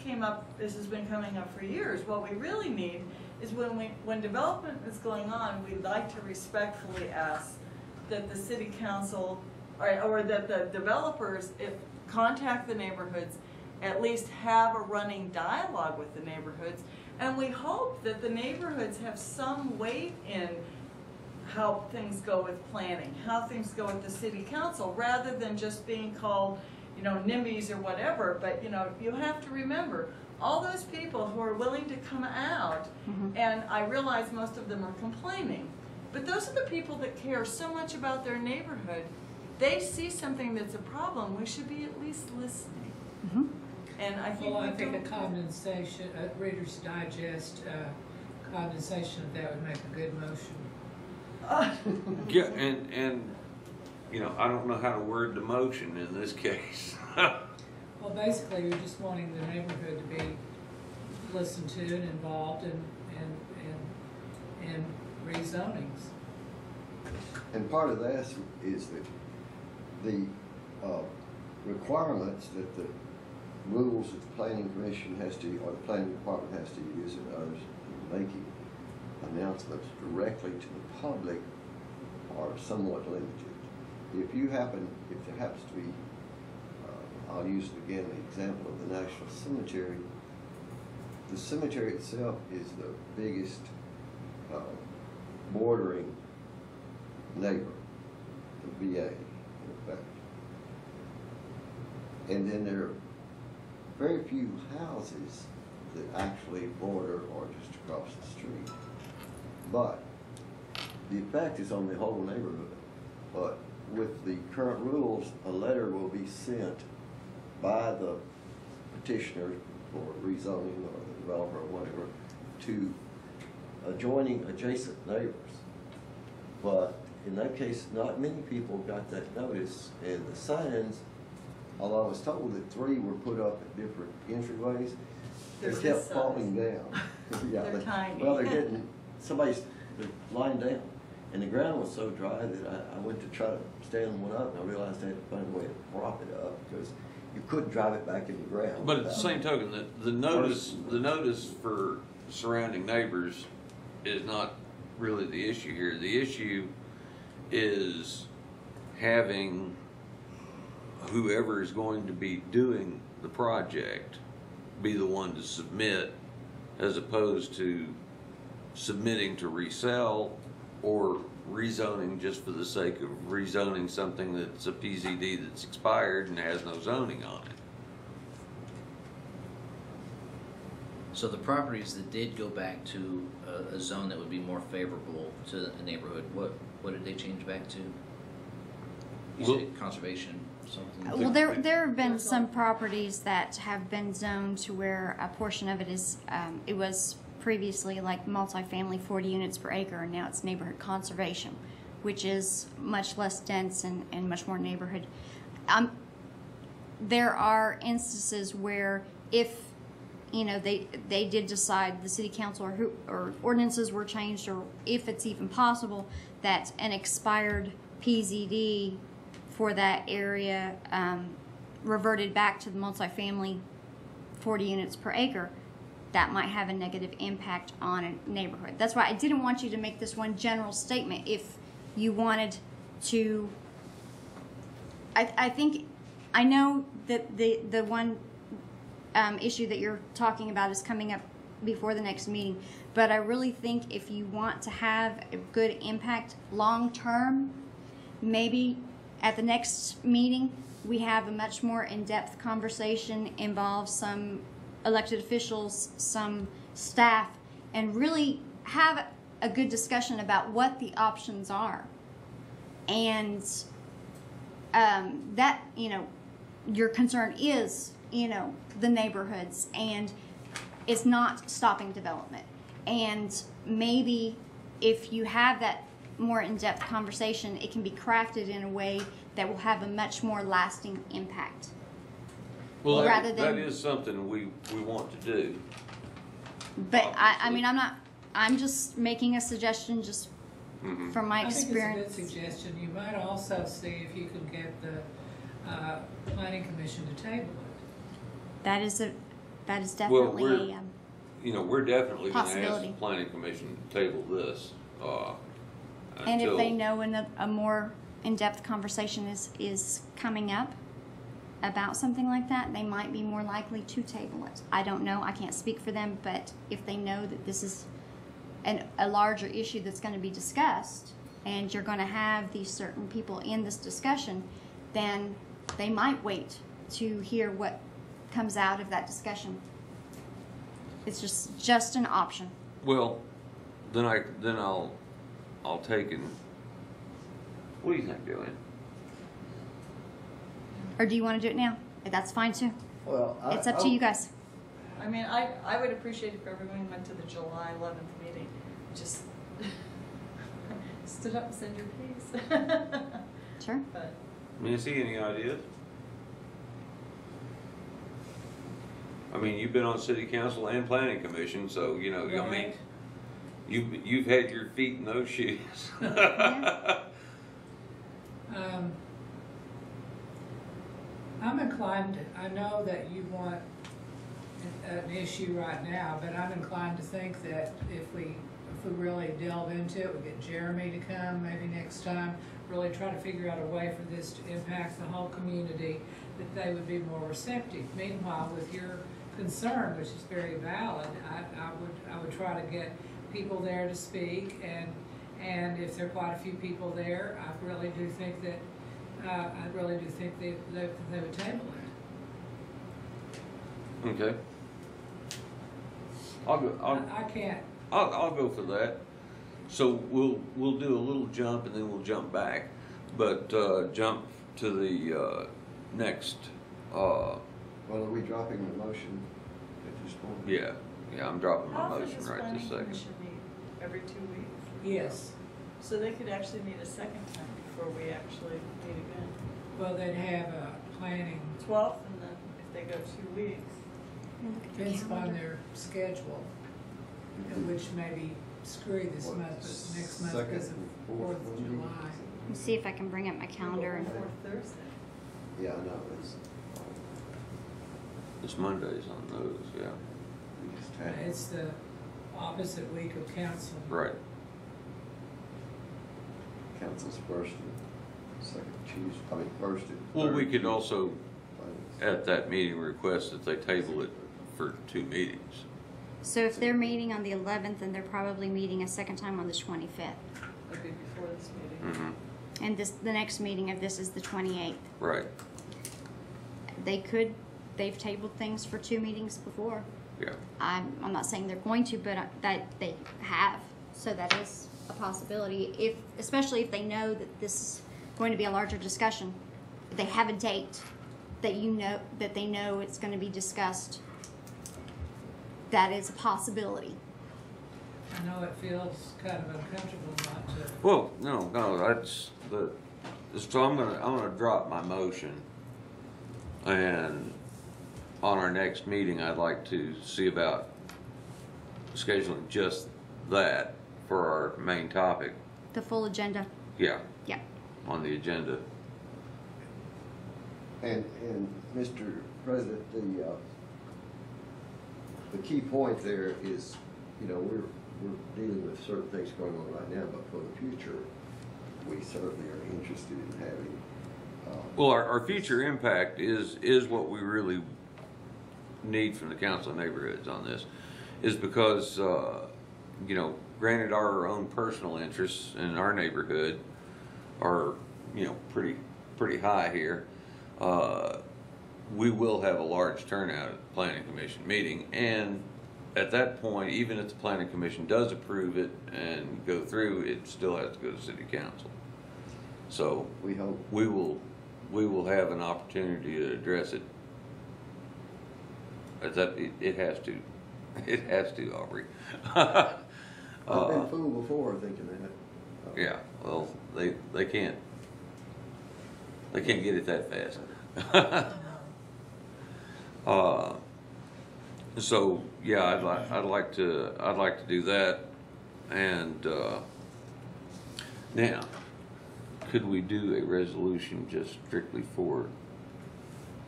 has been coming up for years. What we really need is when development is going on, we'd like to respectfully ask that the city council, or that the developers, contact the neighborhoods, at least have a running dialogue with the neighborhoods, and we hope that the neighborhoods have some weight in how things go with planning, how things go with the city council, rather than just being called, you know, NIMBYs or whatever. But, you know, you have to remember, all those people who are willing to come out, and I realize most of them are complaining, but those are the people that care so much about their neighborhood. They see something that's a problem, we should be at least listening. And I think Well, I think a condensation, a Reader's Digest condensation of that would make a good motion. Yeah, and you know, I don't know how to word the motion in this case. Well, basically, you're just wanting the neighborhood to be listened to and involved in rezonings. And part of that is that the requirements that the rules that the planning commission has to, or the planning department has to use and others in making announcements directly to the public are somewhat limited. If there happens to be, I'll use again the example of the National Cemetery. The cemetery itself is the biggest bordering neighbor, the VA, in effect. And then there are very few houses that actually border or just across the street. But the effect is on the whole neighborhood. But with the current rules, a letter will be sent by the petitioner for rezoning or the developer or whatever to adjacent neighbors. But in that case, not many people got that notice, and the signs although I was told that 3 were put up at different entryways, they They're kept this size. falling down. Yeah, They're tiny. Well, they're getting, they're lying down, and the ground was so dry that I went to try to stand one up, and I realized I had to find a way to prop it up, because you couldn't drive it back in the ground. But at the without- same token, the notice for surrounding neighbors is not really the issue here. The issue is having whoever is going to be doing the project be the one to submit, as opposed to submitting to resell or rezoning just for the sake of rezoning something that's a PZD that's expired and has no zoning on it. So the properties that did go back to a zone that would be more favorable to a neighborhood, what did they change back to? You Well- said conservation, something? Well, there have been some properties that have been zoned to where a portion of it is, it was previously like multifamily 40 units per acre, and now it's neighborhood conservation, which is much less dense and much more neighborhood. There are instances where if, you know, they did decide, the city council or ordinances were changed, or if it's even possible that an expired PZD for that area reverted back to the multifamily 40 units per acre, that might have a negative impact on a neighborhood. That's why I didn't want you to make this one general statement. If you wanted to, I think, I know that the one issue that you're talking about is coming up before the next meeting, but I really think if you want to have a good impact long term, maybe at the next meeting we have a much more in-depth conversation, involve some elected officials, some staff, and really have a good discussion about what the options are. And that, you know, your concern is, you know, the neighborhoods, and it's not stopping development. And maybe if you have that more in-depth conversation, it can be crafted in a way that will have a much more lasting impact. Well, rather that than, is something we want to do. but I mean, I'm just making a suggestion just from my experience. I think it's a good suggestion. You might also see if you can get the planning commission to table it. That is definitely we're- a You know, we're definitely going to ask the Possibility. planning commission to table this. and if until- they know a more in-depth conversation is coming up about something like that, they might be more likely to table it. I don't know. I can't speak for them, but if they know that this is a larger issue that's going to be discussed, and you're going to have these certain people in this discussion, then they might wait to hear what comes out of that discussion. It's just an option. Well, then I'll take and, what do you think, Joanne? Or do you want to do it now? That's fine too. Well, It's up to you guys. I mean, I would appreciate if everyone went to the July 11th meeting. Just stood up and said your piece. Sure. But Nancy, any ideas? I mean, you've been on city council and planning commission, so, you know, I mean, Right. you've had your feet in those shoes. Yeah. I'm inclined, I know that you want an issue right now, but I'm inclined to think that if we really delve into it, we get Jeremy to come maybe next time, really try to figure out a way for this to impact the whole community, that they would be more receptive. Meanwhile, with your concern, which is very valid, I would try to get people there to speak, and if there are quite a few people there, I really do think that they would table it. Okay. I can't. I'll go for that. So we'll do a little jump and then we'll jump back, but jump to the next. Well, are we dropping the motion at this point? Yeah, I'm dropping my often motion does right planning this second. commission meet? Every 2 weeks? Yes. So they could actually meet a second time before we actually meet again. Well, they'd have a planning, 12th, and then if they go 2 weeks. depends upon their schedule, which may be screwy this month, but next month Second because of and 4th of fourth July. Let me see if I can bring up my calendar. And Fourth Thursday. Yeah, I know, It's Mondays on those, yeah. we just had. It's the opposite week of council. Right. Council's first and second Tuesday, first and Well, third we could Tuesday. also, at that meeting, request that they table it for 2 meetings. so if they're meeting on the 11th, then they're probably meeting a second time on the 25th. It'll be before this meeting. Mm-hmm. And the next meeting of this is the 28th. Right, They've tabled things for 2 meetings before. yeah. I'm not saying they're going to, but that they have. So that is a possibility, especially if they know that this is going to be a larger discussion. If they have a date that they know it's going to be discussed, that is a possibility. I know it feels kind of uncomfortable not to. Well, no, that's so I'm gonna drop my motion. And on our next meeting, I'd like to see about scheduling just that for our main topic. The full agenda. Yeah, Yeah. on the agenda. And Mr. President, the key point there is, we're dealing with certain things going on right now, but for the future, we certainly are interested in having. Well, our future impact is what we really need from the Council of Neighborhoods on this, is because, granted our own personal interests in our neighborhood are, pretty high here. We will have a large turnout at the Planning Commission meeting, and at that point, even if the Planning Commission does approve it and go through, it still has to go to City Council. So We hope. we will have an opportunity to address it. It has to. It has to, Aubrey. I've been fooled before thinking that. Yeah, well, they can't get it that fast. So yeah, I'd like to do that, and now, could we do a resolution just strictly for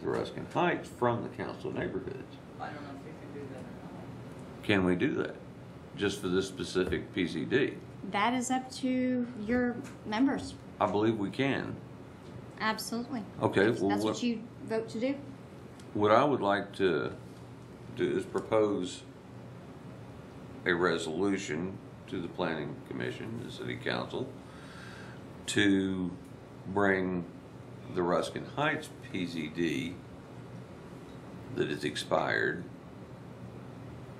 the Ruskin Heights from the Council of Neighborhoods? I don't know if you can do that or not. Can we do that, just for this specific PCD? That is up to your members. I believe we can. Absolutely. Okay, well, That's what you vote to do. What I would like to do is propose a resolution to the Planning Commission, the City Council, to bring the Ruskin Heights PZD that is expired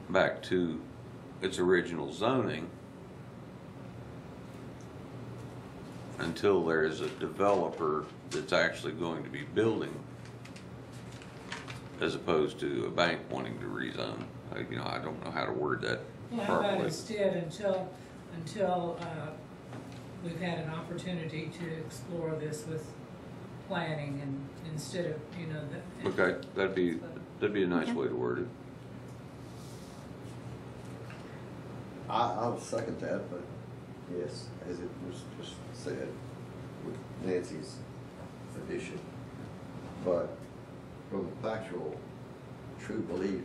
back to its original zoning until there is a developer that's actually going to be building, as opposed to a bank wanting to rezone. I don't know how to word that Well, how about properly. instead, until we've had an opportunity to explore this with planning, and instead of, Okay, that'd be a nice way to word it. I'll second that, but yes, as it was just said, with Nancy's addition. But from factual, true belief,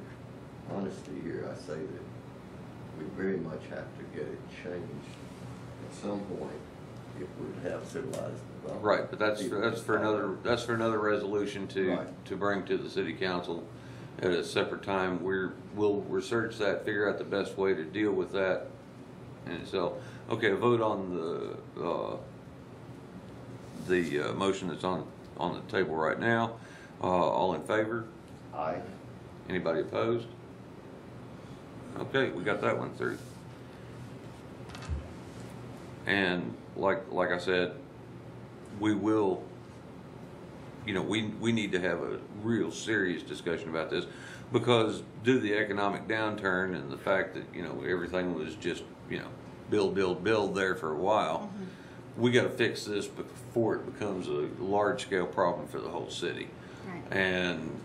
honesty here, I say that we very much have to get it changed at some point if we have civilized development. Right, but that's for another resolution Right. to bring to the City Council at a separate time. We'll research that, figure out the best way to deal with that. And so, okay, a vote on the motion that's on the table right now. All in favor? Aye. Anybody opposed? Okay, we got that one through. And like I said, we will, we need to have a real serious discussion about this, because due to the economic downturn and the fact that, everything was just, build there for a while, we got to fix this before it becomes a large scale problem for the whole city. Right. And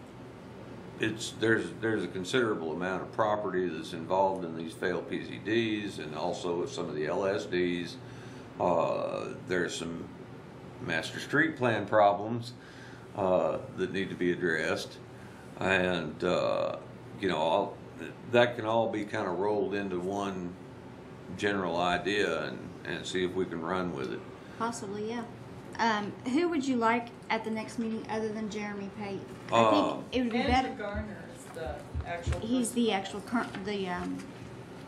there's a considerable amount of property that's involved in these failed PZDs and also some of the LSDs. There's some master street plan problems that need to be addressed, and that can all be kind of rolled into one general idea and see if we can run with it. Possibly, yeah. Who would you like at the next meeting other than Jeremy Pate? I think it would be Andrew better. Garner is the actual. He's person. the actual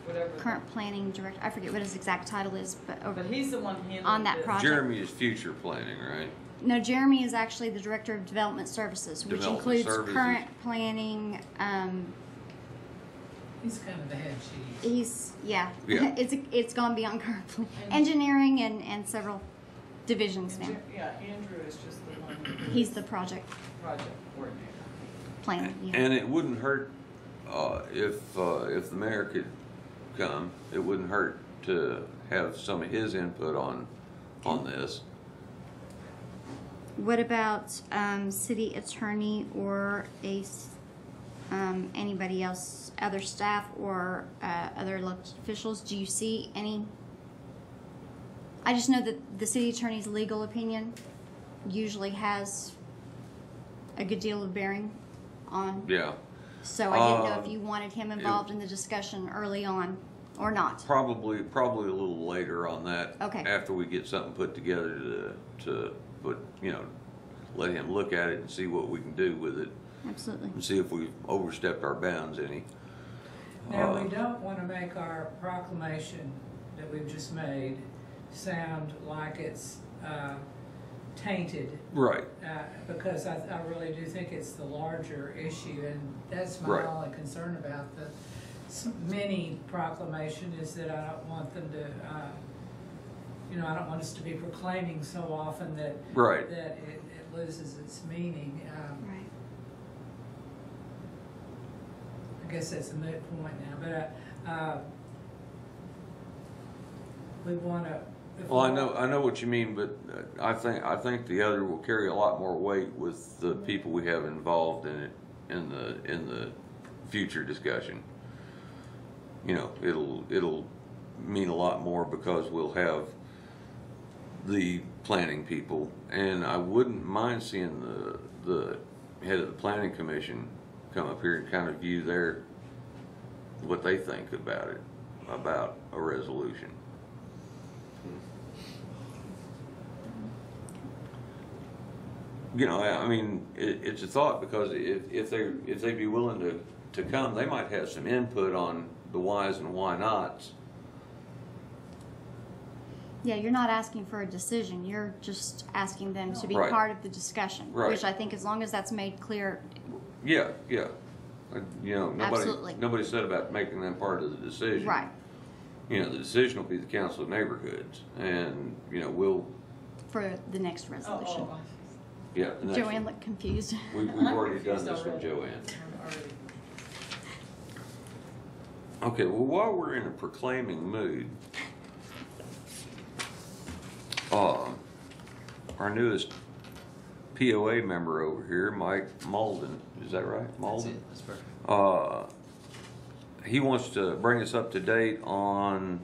Whatever. current planning director. I forget what his exact title is, but But he's the one handling on that this. project. Jeremy is future planning, right? No, Jeremy is actually the director of development services, which Development includes services. current planning. He's kind of the head cheese. Yeah. Yeah. It's gone beyond current engineering and several divisions now. Yeah, Andrew is just the one. Who He's is the project project coordinator. planner. Yeah. And it wouldn't hurt if the mayor could come. It wouldn't hurt to have some of his input on this. What about city attorney or anybody else, other staff or other elected officials? Do you see any? I just know that the city attorney's legal opinion usually has a good deal of bearing on. Yeah. So I didn't know if you wanted him involved in the discussion early on or not. Probably a little later on that. Okay. After we get something put together to put, let him look at it and see what we can do with it Absolutely. and see if we've overstepped our bounds any. Now, we don't want to make our proclamation that we've just made sound like it's tainted. Right. Because I really do think it's the larger issue, and that's my Right. only concern about the mini proclamation is that I don't want them to, I don't want us to be proclaiming so often that Right. that it loses its meaning. Right. I guess that's a moot point now, but we want to. Well, I know what you mean, but I think the other will carry a lot more weight with the people we have involved in it in the future discussion. It'll mean a lot more because we'll have the planning people, and I wouldn't mind seeing the head of the planning commission come up here and kind of view what they think about it, about a resolution. I mean, it's a thought because if they'd be willing to come, they might have some input on the whys and why nots. Yeah, you're not asking for a decision. You're just asking them to be Right. part of the discussion, Right. which I think as long as that's made clear. Yeah. Absolutely. Nobody said about making them part of the decision. Right. The decision will be the council of neighborhoods, and we'll. For the next resolution. Yeah. The next Joanne one. looked confused. We've already done this with Joanne. Okay, well, while we're in a proclaiming mood, our newest POA member over here, Mike Malden, is that right? Malden? That's it. That's perfect. He wants to bring us up to date on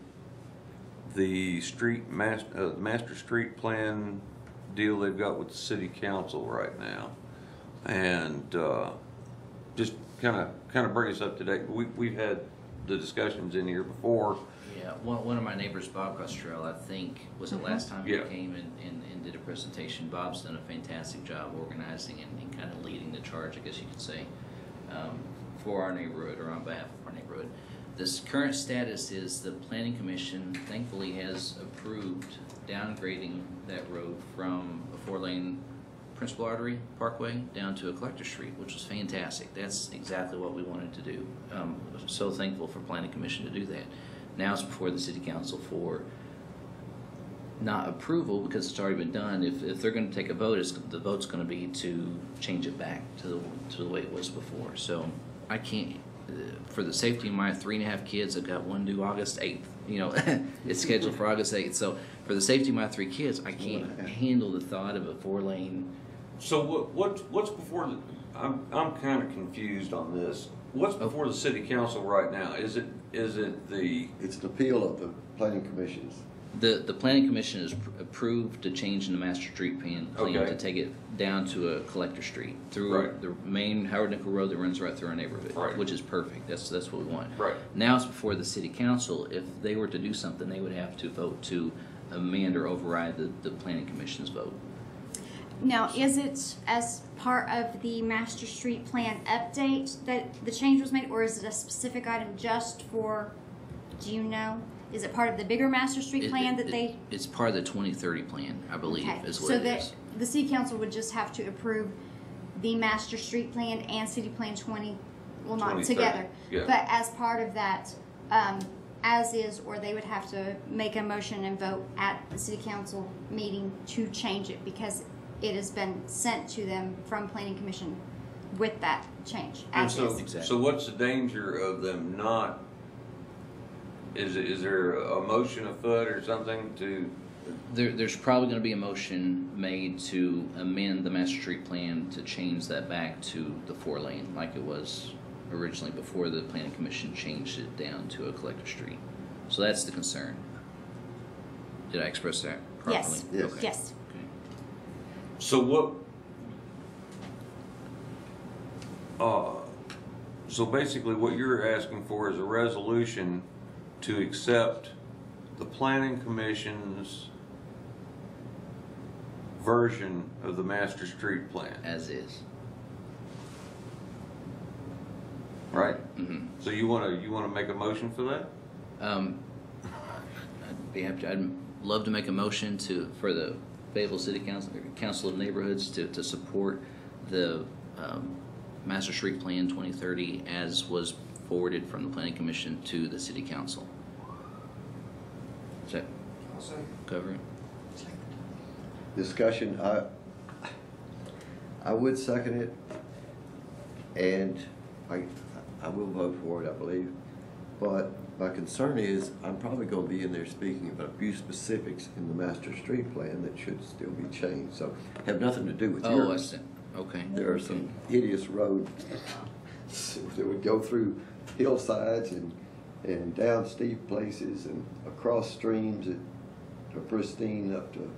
the master street plan deal they've got with the city council right now, and just kind of bring us up to date. We've had the discussions in here before. Yeah, one of my neighbors, Bob Costrell, I think, was it last time Yeah. he came and did a presentation. Bob's done a fantastic job organizing and kind of leading the charge, I guess you could say, for our neighborhood or on behalf of our neighborhood. This current status is the Planning Commission thankfully has approved downgrading that road from a 4-lane Principal Artery Parkway down to a collector street, which was fantastic. That's exactly what we wanted to do. So thankful for Planning Commission to do that. Now it's before the City Council for not approval because it's already been done. If they're going to take a vote, the vote's going to be to change it back to the way it was before. So I can't, for the safety of my 3.5 kids, I've got one due August 8th. It's scheduled for August 8th. So for the safety of my 3 kids, I can't handle the thought of a 4-lane So what's before the, I'm kind of confused on this. What's before the city council right now? Is it the, It's an appeal of the planning commissions. The planning commission has approved the change in the master street plan Okay. to take it down to a collector street through Right. the main Howard Nickel Road that runs right through our neighborhood, Right. which is perfect. That's what we want. Right. Now it's before the city council. If they were to do something, they would have to vote to amend or override the planning commission's vote. Now, is it as part of the master street plan update that the change was made, or is it a specific item just for, do you know? Is it part of the bigger master street plan that they? It's part of the 2030 plan, I believe, Okay, is what so it that is. the city council would just have to approve the master street plan and city plan 20, well, not 2030, together, yeah. but as part of that, as is, or they would have to make a motion and vote at the city council meeting to change it because it has been sent to them from planning commission with that change, and as so, is. Exactly. so what's the danger of them not, is there a motion afoot or something to, There's probably going to be a motion made to amend the master street plan to change that back to the 4-lane like it was originally before the planning commission changed it down to a collector street. So that's the concern. Did I express that properly? Yes, Yes. Okay. yes. Okay. so what, so basically what you're asking for is a resolution to accept the planning commission's version of the master street plan, As is. right? Mm-hmm. So you wanna make a motion for that? I'd be happy. I'd love to make a motion for the Fayetteville City Council of Neighborhoods to support the Master Street Plan 2030 as was forwarded from the Planning Commission to the City Council. Does that I'll say. cover it? Discussion, I would second it, and I will vote for it, I believe. But my concern is, I'm probably gonna be in there speaking about a few specifics in the master street plan that should still be changed, so have nothing to do with yours. Oh, I see. Okay. There are some hideous roads that would go through hillsides and down steep places and across streams that are pristine up to,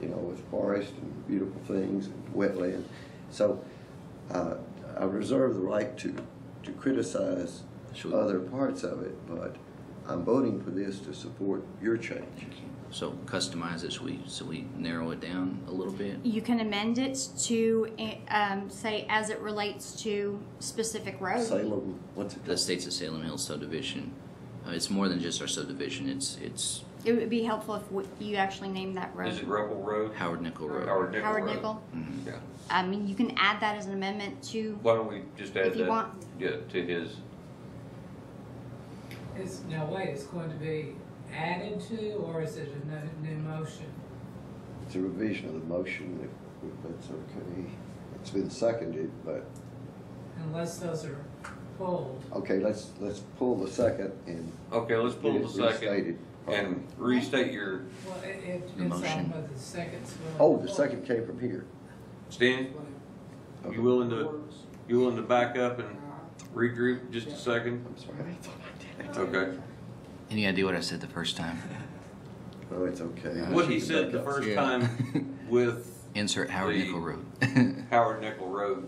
with forest and beautiful things and wetland. So I reserve the right to criticize Sure. other parts of it, but I'm voting for this to support your change. So customize it so we narrow it down a little bit. You can amend it to say as it relates to specific roads. Salem, what's it The called? Estates of Salem Hills subdivision. It's more than just our subdivision. It's It would be helpful if you actually named that road. Is it Rebel Road? Howard Nickel Road. Howard Nickel Howard Road. Nickel. Mhm. Yeah. I mean, you can add that as an amendment to. Why don't we just add If you that, want. yeah, to his, Now wait, it's going to be added to, or is it a new motion? It's a revision of the motion, if that's okay. It's been seconded, but, Unless those are pulled. okay, let's pull the second and okay, let's pull get the it second restated. and restate your, Well, it The depends on motion. whether the second's willing. Oh, to the pull. second came from here. Stan, Okay. you willing to back up and regroup just a second? I'm sorry, I thought I did it. Okay. Any idea what I said the first time? Oh, it's okay. What he said the first Yeah. time with Insert Howard The- Nickel Road. Howard Nickel Road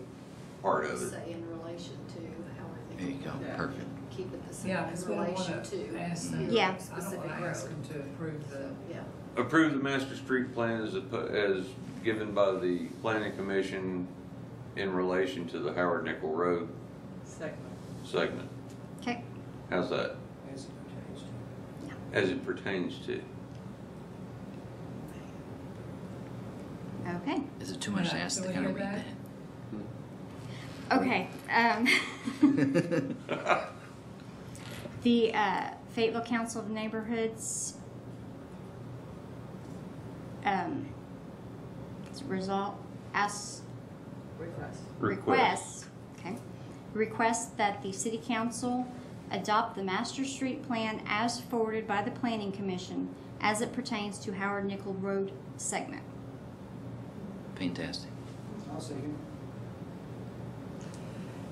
part of it. Say in relation to Howard There you go. Perfect. Keep it the same Yeah, in because we don't relation want to to. ask them. Yeah. I don't Specific want to ask road. them to approve the. Yeah. Approve the master street plan as given by the planning commission in relation to the Howard Nickel Road segment. Okay. How's that? As it pertains to. As it pertains to. Okay. Is it too much to Yeah, ask can to we kind of hear read that? Okay. that? The Fayetteville Council of Neighborhoods request that the City Council adopt the Master Street Plan as forwarded by the Planning Commission as it pertains to Howard Nickel Road segment. Fantastic. I'll second.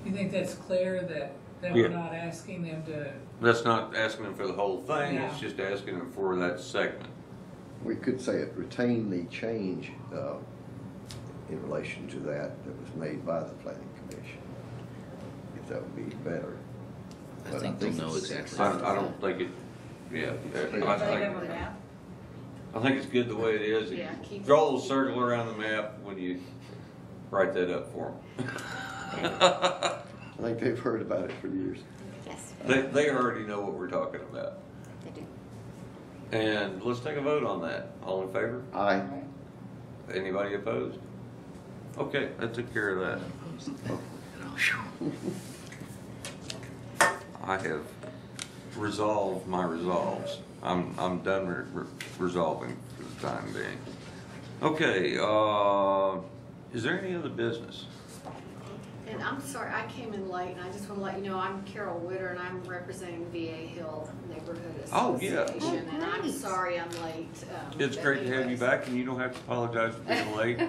You think that's clear that Yeah. we're not asking them to, That's not asking them for the whole thing, it's Yeah. just asking them for that segment. We could say it, retain the change in relation to that was made by the planning commission, if that would be better. I But think they'll know it's- exactly. I don't think it, yeah, I think it's good the way it is. Yeah, keep- Draw a little circle around the map when you write that up for them. I think they've heard about it for years. Yes, They already know what we're talking about. they do. And let's take a vote on that. All in favor? Aye. Anybody opposed? Okay, that took care of that. I have resolved my resolves. I'm done resolving for the time being. Okay, is there any other business? And I'm sorry, I came in late, and I just want to let you know, I'm Carol Witter, and I'm representing VA Hill Neighborhood Oh, yeah. Association. And I'm great. sorry I'm late. It's but great to have you anyways. back, and you don't have to apologize for being late.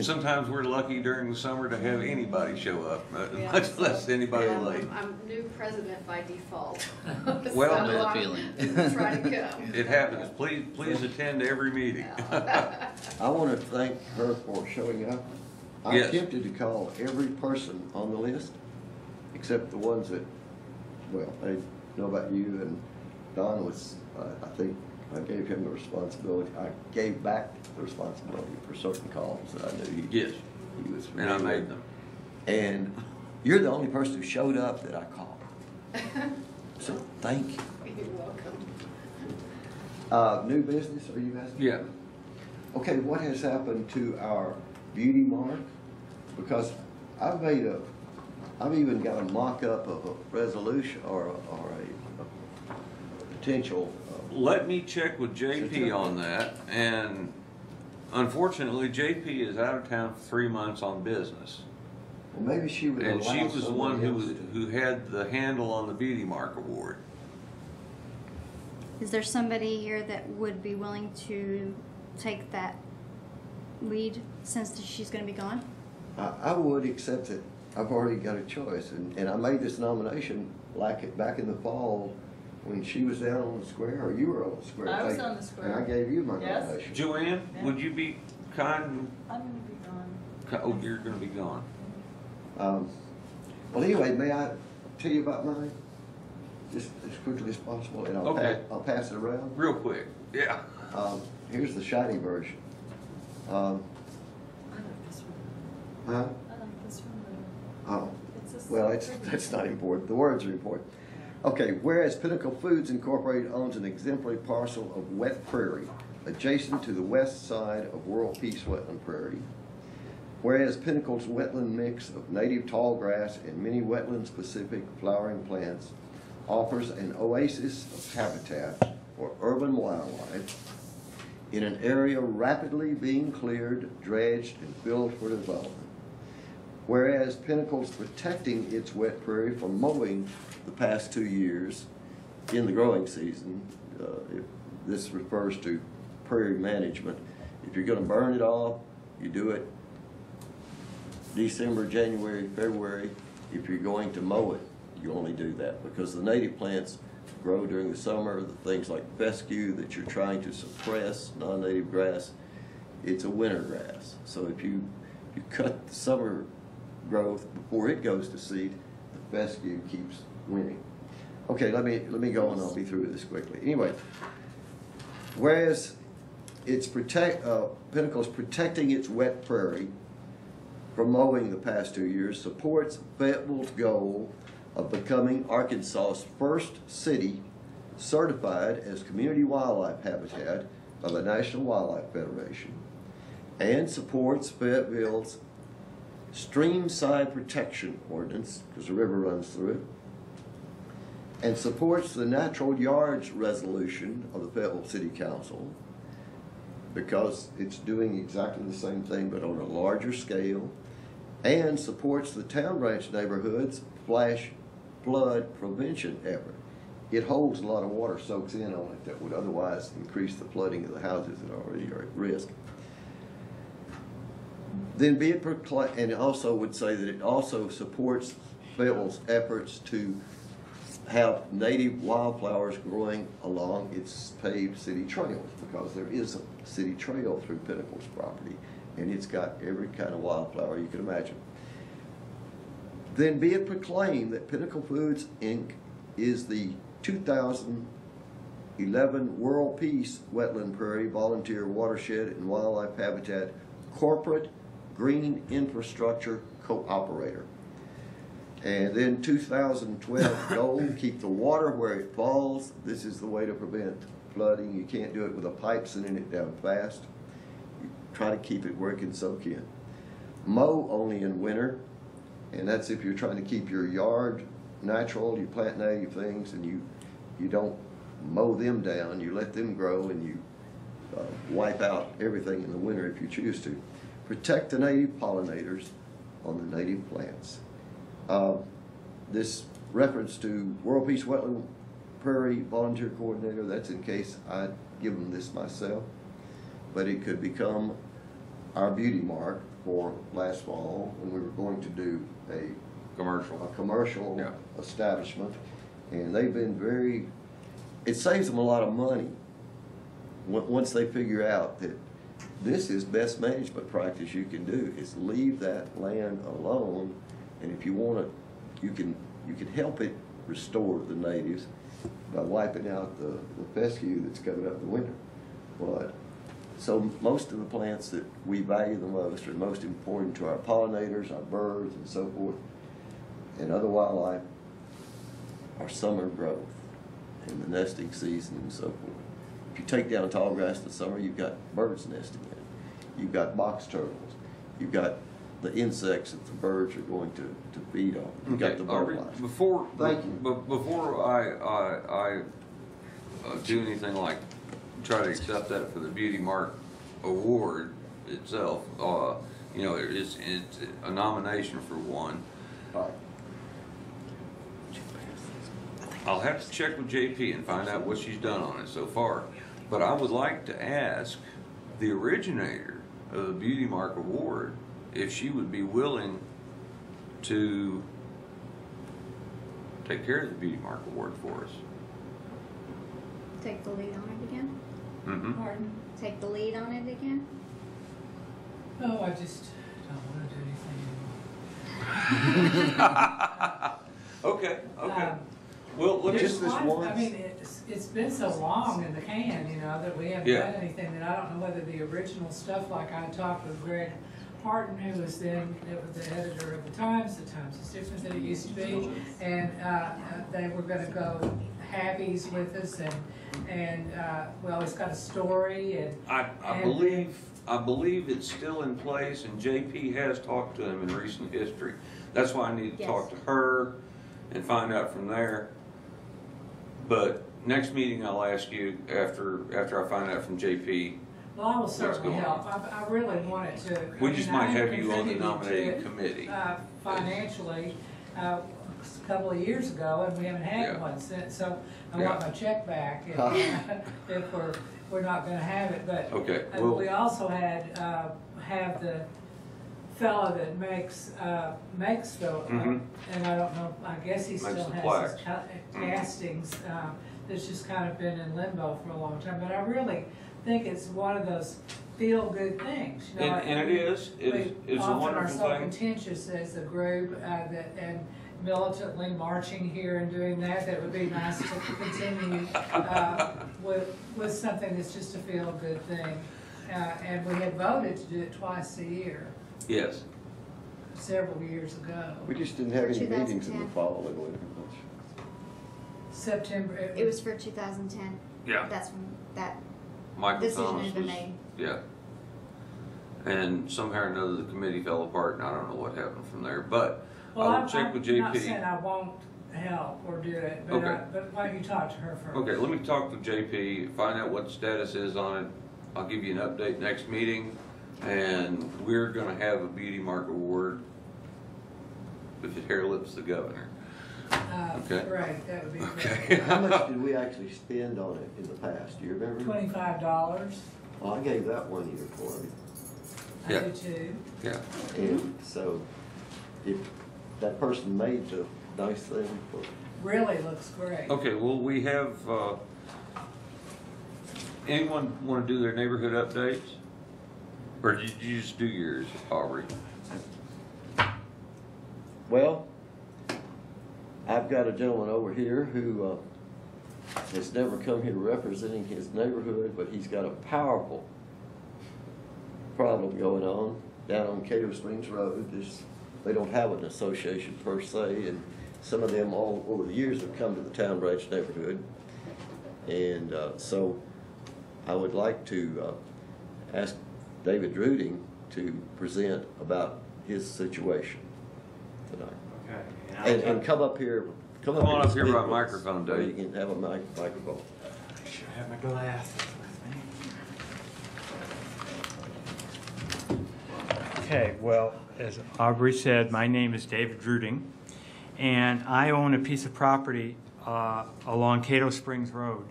Sometimes we're lucky during the summer to have anybody show up, Yeah. much less anybody Yeah, late. I'm new president by default. Well, So Bad I'm feeling. Try to come. It happens. Please attend every meeting. I want to thank her for showing up. I Yes. attempted to call every person on the list, except the ones that, well, I know about you, and Don was, I think, I gave him the responsibility, I gave back the responsibility for certain calls that I knew Yes, he was. and I made them. And you're the only person who showed up that I called. So, thank you. You're welcome. New business, are you asking? Yeah. Okay, what has happened to our beauty mark? Because I've even got a mock-up of a resolution or a potential. Let me check with JP on that, and unfortunately, JP is out of town for 3 months on business. Well, maybe she would And allow she was the one somebody else who had the handle on the Beauty Mark Award. Is there somebody here that would be willing to take that lead since she's gonna be gone? I would, except that I've already got a choice, and I made this nomination back in the fall when she was down on the square, or you were on the square. I was think, on the square. And I gave you my Yes. nomination. Joanne, Yeah. would you be kind? I'm gonna be gone. Oh, you're gonna be gone. Well, anyway, may I tell you about mine? Just as quickly as possible, and Okay. I'll pass it around. Real quick, yeah. Here's the shiny version. I like this one. Huh? I like this one better. Oh, It's a well, pretty. that's not important. The words are important. Okay, whereas Pinnacle Foods Incorporated owns an exemplary parcel of wet prairie adjacent to the west side of World Peace Wetland Prairie. Whereas Pinnacle's wetland mix of native tall grass and many wetland-specific flowering plants offers an oasis of habitat for urban wildlife in an area rapidly being cleared, dredged, and filled for development. Whereas Pinnacle's protecting its wet prairie from mowing the past 2 years in the growing season, this refers to prairie management. If you're gonna burn it off, you do it December, January, February. If you're going to mow it, you only do that because the native plants grow during the summer. The things like fescue that you're trying to suppress, non-native grass, it's a winter grass. So if you cut the summer growth before it goes to seed, the fescue keeps winning. Okay, let me go and I'll be through this quickly. Anyway, whereas it's Pinnacle's protecting its wet prairie from mowing the past 2 years, supports Fayetteville's goal of becoming Arkansas's first city certified as community wildlife habitat by the National Wildlife Federation, and supports Fayetteville's streamside protection ordinance, because the river runs through it, and supports the natural yards resolution of the Fayetteville City Council, because it's doing exactly the same thing but on a larger scale, and supports the Town Branch neighborhood's flash flood prevention effort. It holds a lot of water, soaks in on it, that would otherwise increase the flooding of the houses that already are at risk. Then be it proclaimed, and it also would say that it also supports Fayetteville's efforts to have native wildflowers growing along its paved city trails, because there is a city trail through Pinnacle's property, and it's got every kind of wildflower you can imagine. Then be it proclaimed that Pinnacle Foods, Inc. is the 2011 World Peace Wetland Prairie Volunteer Watershed and Wildlife Habitat Corporate Green Infrastructure Co-operator. And then 2012 goal, keep the water where it falls. This is the way to prevent flooding. You can't do it with a pipe sending it down fast. You try to keep it where it can soak in. Mow only in winter, and that's if you're trying to keep your yard natural. You plant native things, and you don't mow them down. You let them grow, and you wipe out everything in the winter if you choose to. Protect the native pollinators on the native plants. This reference to World Peace Wetland Prairie Volunteer Coordinator, that's in case I'd give them this myself, but it could become our beauty mark for last fall when we were going to do a commercial Yeah. establishment, and they've been very, it saves them a lot of money once they figure out that this is best management practice you can do, is leave that land alone. And if you want to, you can help it restore the natives by wiping out the fescue that's coming up in the winter. But so most of the plants that we value the most are most important to our pollinators, our birds, and so forth, and other wildlife, our summer growth and the nesting season and so forth. If you take down tall grass in the summer, you've got birds nesting in it. You've got box turtles. You've got the insects that the birds are going to feed on. You've got the butterflies. Before I do anything like try to accept that for the Beauty Mark Award itself, you know, it's a nomination for one. Right. I'll have to check with JP and find out what she's done on it so far. But I would like to ask the originator of the Beauty Mark Award if she would be willing to take care of the Beauty Mark Award for us. Take the lead on it again? Mm-hmm. Pardon? Take the lead on it again? No, I just don't want to do anything anymore. Okay. Well, let me There's just this one- once. I mean, it's been so long in the can, you know, that we haven't Yeah. done anything, that I don't know whether the original stuff, like I talked with Greg Parton, who was then the editor of the Times is different than it used to be, and they were gonna go halfies with us, and well, it's got a story, and I believe it's still in place, and JP has talked to them in recent history. That's why I need to talk to her and find out from there. But next meeting, I'll ask you after I find out from JP. well, I will certainly going help. I really wanted to. We just might have you on the contributed to nominating it, committee. Financially, a couple of years ago, and we haven't had Yeah. one since, so I Yeah. want my check back if we're not gonna have it, but. Okay, We also have the fellow that makes the, Mhm. and I don't know, I guess he Makes still the has plaques. his castings, that's just kind of been in limbo for a long time, but I really think it's one of those feel-good things, you know. And it is. It's a We often are wonderful so thing. contentious as a group, and militantly marching here and doing that it would be nice to continue, with something that's just a feel-good thing. And we had voted to do it twice a year, Yes. several years ago. We just didn't have any 2010. meetings in the fall that went much. September. It was for 2010. Yeah. That's when that Michael decision Thomas had been was- made. Yeah. And somehow or another, the committee fell apart, and I don't know what happened from there. But Well, I I'm will check with I'm not JP. saying I won't help or do it, but, Okay. but why don't you talk to her first? Okay, let me talk to JP, find out what the status is on it. I'll give you an update next meeting, and we're gonna have a Beauty Mark Award if it hair lips the governor. Okay. Great, that would be Okay. great. How much did we actually spend on it in the past? Do you remember? $25. Well, I gave that one year for it. I Yeah. do too. Yeah. And so if that person made the nice thing for, Really looks great. Okay, well, we have, anyone want to do their neighborhood updates? Or did you just do yours, Aubrey? well, I've got a gentleman over here who has never come here representing his neighborhood, but he's got a powerful problem going on down on Cato Springs Road. They don't have an association per se, and some of them all over the years have come to the Town Branch neighborhood. And so I would like to ask David Druding to present about his situation tonight. Okay. And come up here, Come on up here by speak with us, microphone, where Dave. You can have a microphone. I should have my glasses with me. Okay, well, as Aubrey said, my name is David Druding, and I own a piece of property along Cato Springs Road,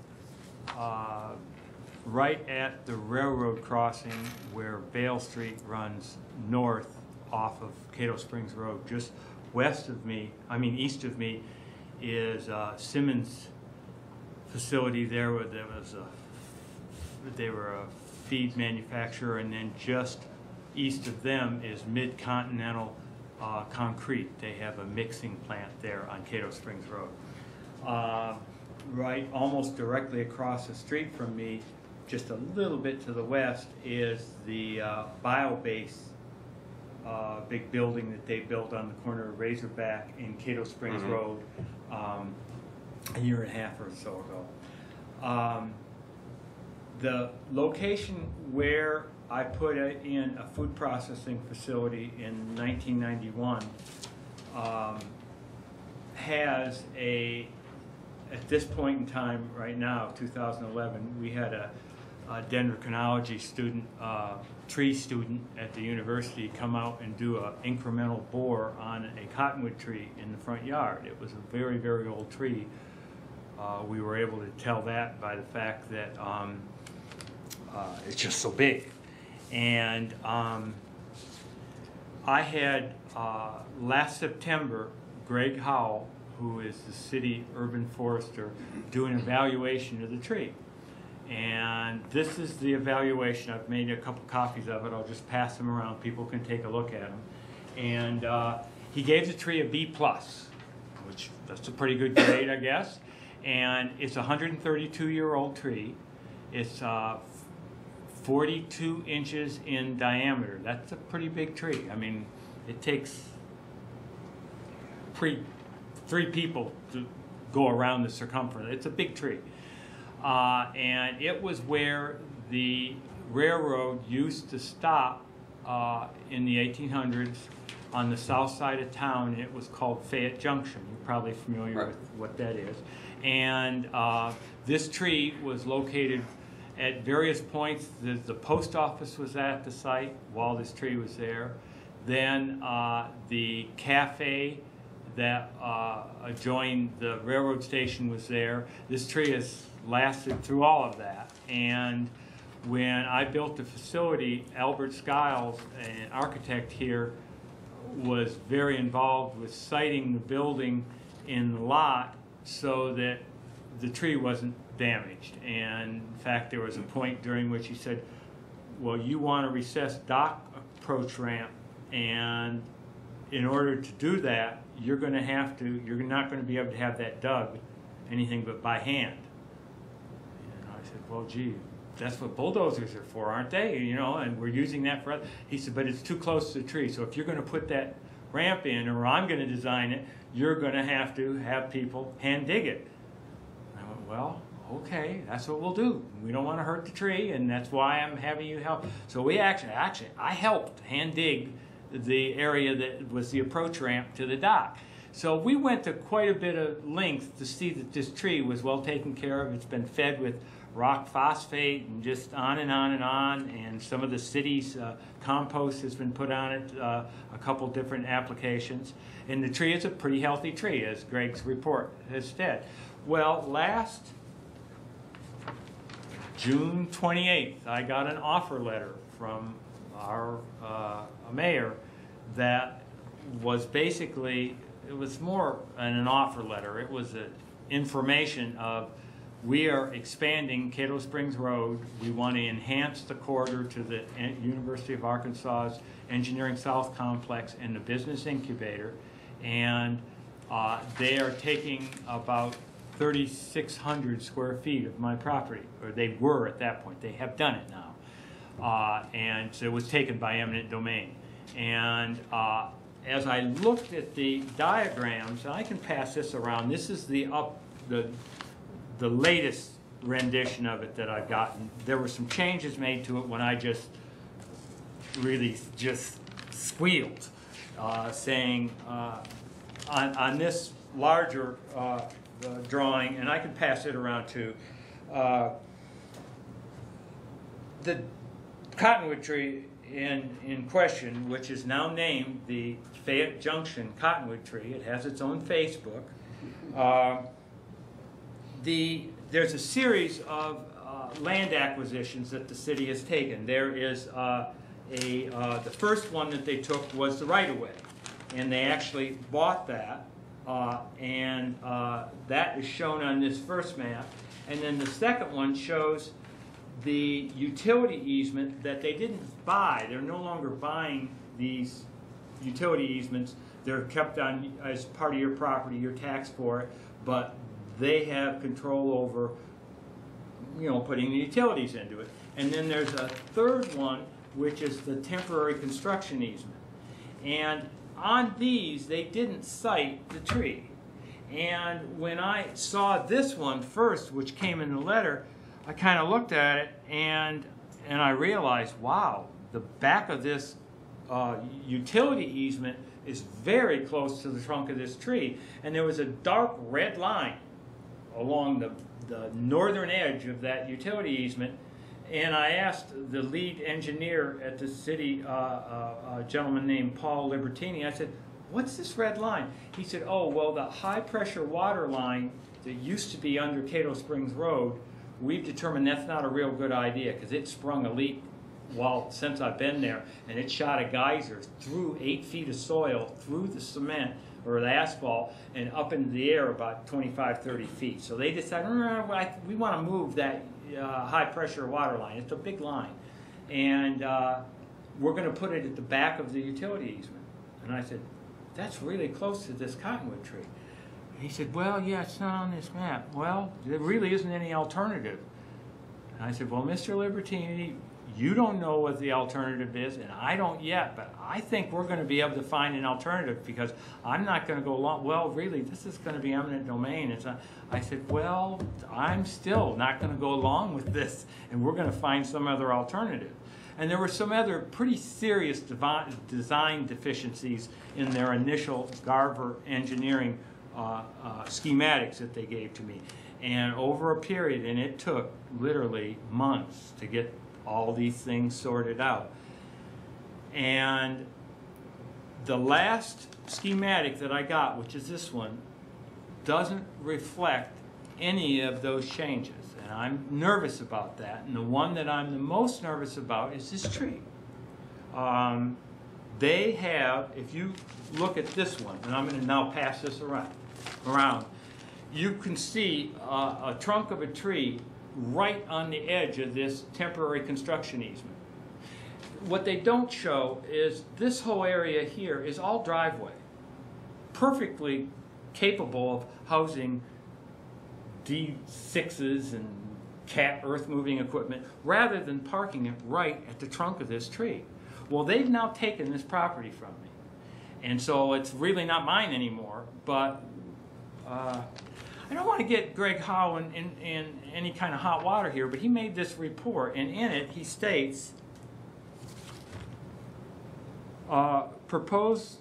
right at the railroad crossing where Vale Street runs north off of Cato Springs Road. Just east of me is Simmons facility there where they were a feed manufacturer, and then just east of them is Mid-Continental Concrete. They have a mixing plant there on Cato Springs Road. Right, almost directly across the street from me, just a little bit to the west, is the Biobase big building that they built on the corner of Razorback and Cato Springs Road a year and a half or so ago. The location where I put in a food processing facility in 1991 has at this point in time right now, 2011, we had a dendrochronology student, tree student at the university come out and do an incremental bore on a cottonwood tree in the front yard. It was a very, very old tree. We were able to tell that by the fact that it's just so big. And I had, last September, Greg Howell, who is the city urban forester, do an evaluation of the tree. And this is the evaluation. I've made a couple copies of it. I'll just pass them around. People can take a look at them. And he gave the tree a B+, which that's a pretty good grade, I guess. And it's a 132-year-old tree. It's 42 inches in diameter. That's a pretty big tree. I mean, it takes three people to go around the circumference. It's a big tree. And it was where the railroad used to stop in the 1800s on the south side of town. It was called Fayette Junction. You're probably familiar with what that is. And this tree was located at various points. The post office was at the site while this tree was there. Then the cafe that adjoined the railroad station was there. This tree has lasted through all of that. And when I built the facility, Albert Skiles, an architect here, was very involved with siting the building in the lot so that the tree wasn't damaged. And in fact, there was a point during which he said, well, you want a recessed dock approach ramp, and in order to do that, you're not going to be able to have that dug anything but by hand. And I said, well, gee, that's what bulldozers are for, aren't they? You know, and we're using that for. He said, but it's too close to the tree. So if you're going to put that ramp in, or I'm going to design it, you're going to have people hand dig it. I went, well, okay, that's what we'll do. We don't want to hurt the tree, and that's why I'm having you help. So we actually, I helped hand dig the area that was the approach ramp to the dock. So we went to quite a bit of length to see that this tree was well taken care of. It's been fed with rock phosphate and just on and on and on. And some of the city's compost has been put on it, a couple different applications. And the tree is a pretty healthy tree, as Greg's report has said. Well, last June 28th, I got an offer letter from our mayor, that was basically, it was more than an offer letter. It was an information of, we are expanding Cato Springs Road. We want to enhance the corridor to the University of Arkansas's Engineering South Complex and the Business Incubator. And they are taking about 3,600 square feet of my property, or they were at that point. They have done it now. And so it was taken by eminent domain. And as I looked at the diagrams, and I can pass this around, this is the latest rendition of it that I've gotten. There were some changes made to it when I just really just squealed, saying on this larger drawing, and I can pass it around too, the cottonwood tree in question, which is now named the Fayette Junction Cottonwood Tree. It has its own Facebook. There's a series of land acquisitions that the city has taken. There is the first one that they took was the right-of-way, and they actually bought that, and that is shown on this first map. And then the second one shows the utility easement that they didn't buy. They're no longer buying these utility easements. They're kept on as part of your property, you're taxed for it, but they have control over, putting the utilities into it. And then there's a third one, which is the temporary construction easement. And on these, they didn't cite the tree. And when I saw this one first, which came in the letter, I kind of looked at it and I realized, wow, the back of this utility easement is very close to the trunk of this tree. And there was a dark red line along the northern edge of that utility easement. And I asked the lead engineer at the city, a gentleman named Paul Libertini, I said, what's this red line? He said, oh, well, the high pressure water line that used to be under Cato Springs Road, we've determined that's not a real good idea because it sprung a leak since I've been there, and it shot a geyser through 8 feet of soil, through the cement or the asphalt, and up into the air about 25, 30 feet. So they decided, we want to move that high pressure water line. It's a big line. And we're going to put it at the back of the utility easement. And I said, that's really close to this cottonwood tree. And he said, well, yeah, it's not on this map. Well, there really isn't any alternative. And I said, well, Mr. Libertini, you don't know what the alternative is, and I don't yet, but I think we're going to be able to find an alternative because I'm not going to go along. Well, really, this is going to be eminent domain. I said, well, I'm still not going to go along with this, and we're going to find some other alternative. And there were some other pretty serious design deficiencies in their initial Garver engineering schematics that they gave to me. And over a period, and it took literally months to get all these things sorted out. And the last schematic that I got, which is this one, doesn't reflect any of those changes. And I'm nervous about that. And the one that I'm the most nervous about is this tree. They have, if you look at this one, and I'm going to now pass this around, you can see a trunk of a tree right on the edge of this temporary construction easement. What they don't show is this whole area here is all driveway, perfectly capable of housing D6s and cat earth-moving equipment, rather than parking it right at the trunk of this tree. Well, they've now taken this property from me, and so it's really not mine anymore, but I don't want to get Greg Howe in any kind of hot water here, but he made this report, and in it he states, proposed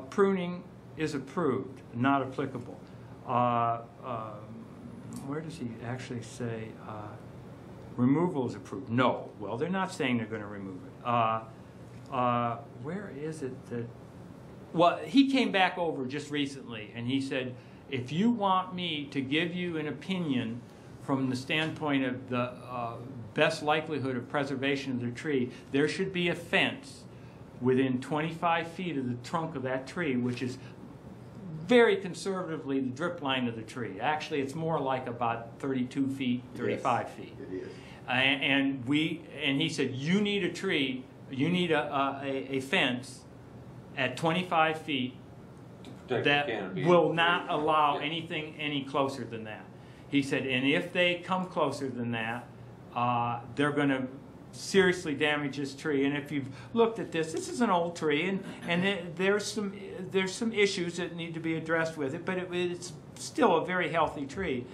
pruning is approved, not applicable. Where does he actually say removal is approved? No. Well, they're not saying they're going to remove it. Where is it that... Well, he came back over just recently, and he said, if you want me to give you an opinion from the standpoint of the best likelihood of preservation of the tree, there should be a fence within 25 feet of the trunk of that tree, which is very conservatively the drip line of the tree. Actually, it's more like about 32 feet, 35 feet. It is. And he said, you need a tree, you need a fence at 25 feet Protect the that canopy. will not allow Yeah. anything any closer than that. He said, and if they come closer than that, they're going to seriously damage this tree. And if you've looked at this is an old tree, and there's some issues that need to be addressed with it, but it's still a very healthy tree.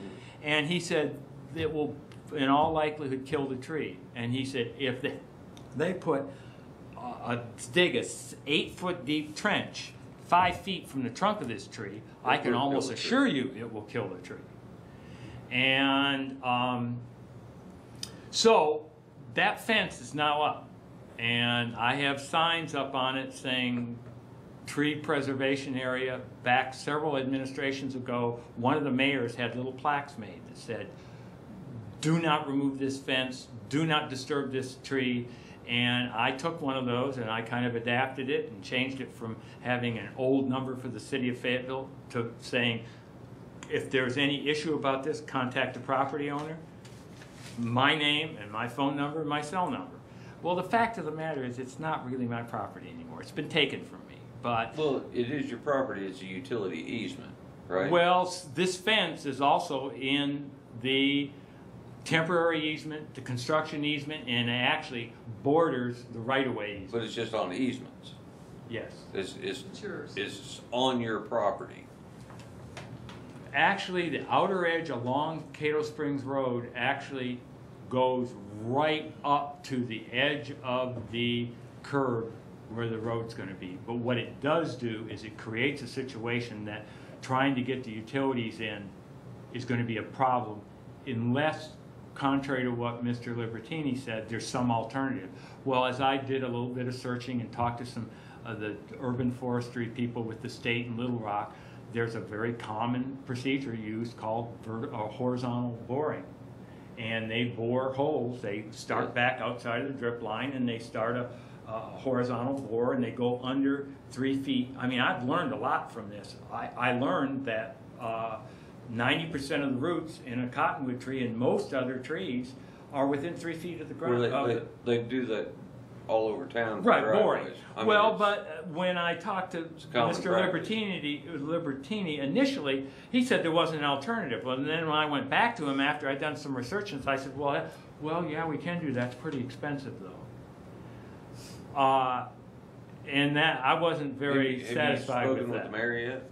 And he said it will, in all likelihood, kill the tree. And he said if they put dig a 8-foot deep trench 5 feet from the trunk of this tree, I can almost assure you it will kill the tree. And so that fence is now up, and I have signs up on it saying tree preservation area. Back several administrations ago, one of the mayors had little plaques made that said, do not remove this fence, do not disturb this tree. And I took one of those and I kind of adapted it and changed it from having an old number for the city of Fayetteville to saying, if there's any issue about this, contact the property owner, my name and my phone number and my cell number. Well, the fact of the matter is it's not really my property anymore. It's been taken from me. But Well, it is your property, it's a utility easement, right? well, this fence is also in the temporary easement, the construction easement, and it actually borders the right-of-way easement. But it's just on easements. Yes. It's yours. it's on your property. Actually, the outer edge along Cato Springs Road actually goes right up to the edge of the curb where the road's going to be. But what it does do is it creates a situation that trying to get the utilities in is going to be a problem unless, contrary to what Mr. Libertini said, there's some alternative. Well, as I did a little bit of searching and talked to some of the urban forestry people with the state in Little Rock, there's a very common procedure used called horizontal boring. And they bore holes. They start back outside of the drip line and they start a horizontal bore and they go under 3 feet. I mean, I've learned a lot from this. I learned that 90% of the roots in a cottonwood tree and most other trees are within 3 feet of the ground. Well, they do that all over town. Right, driveways. boring. I mean, Well, it's- but when I talked to common Mr. practice. Libertini initially, he said there wasn't an alternative. Well, and then when I went back to him after I'd done some research, and I said, well, yeah, we can do that. It's pretty expensive, though. And that I wasn't very satisfied Have you with spoken with the that. mayor yet?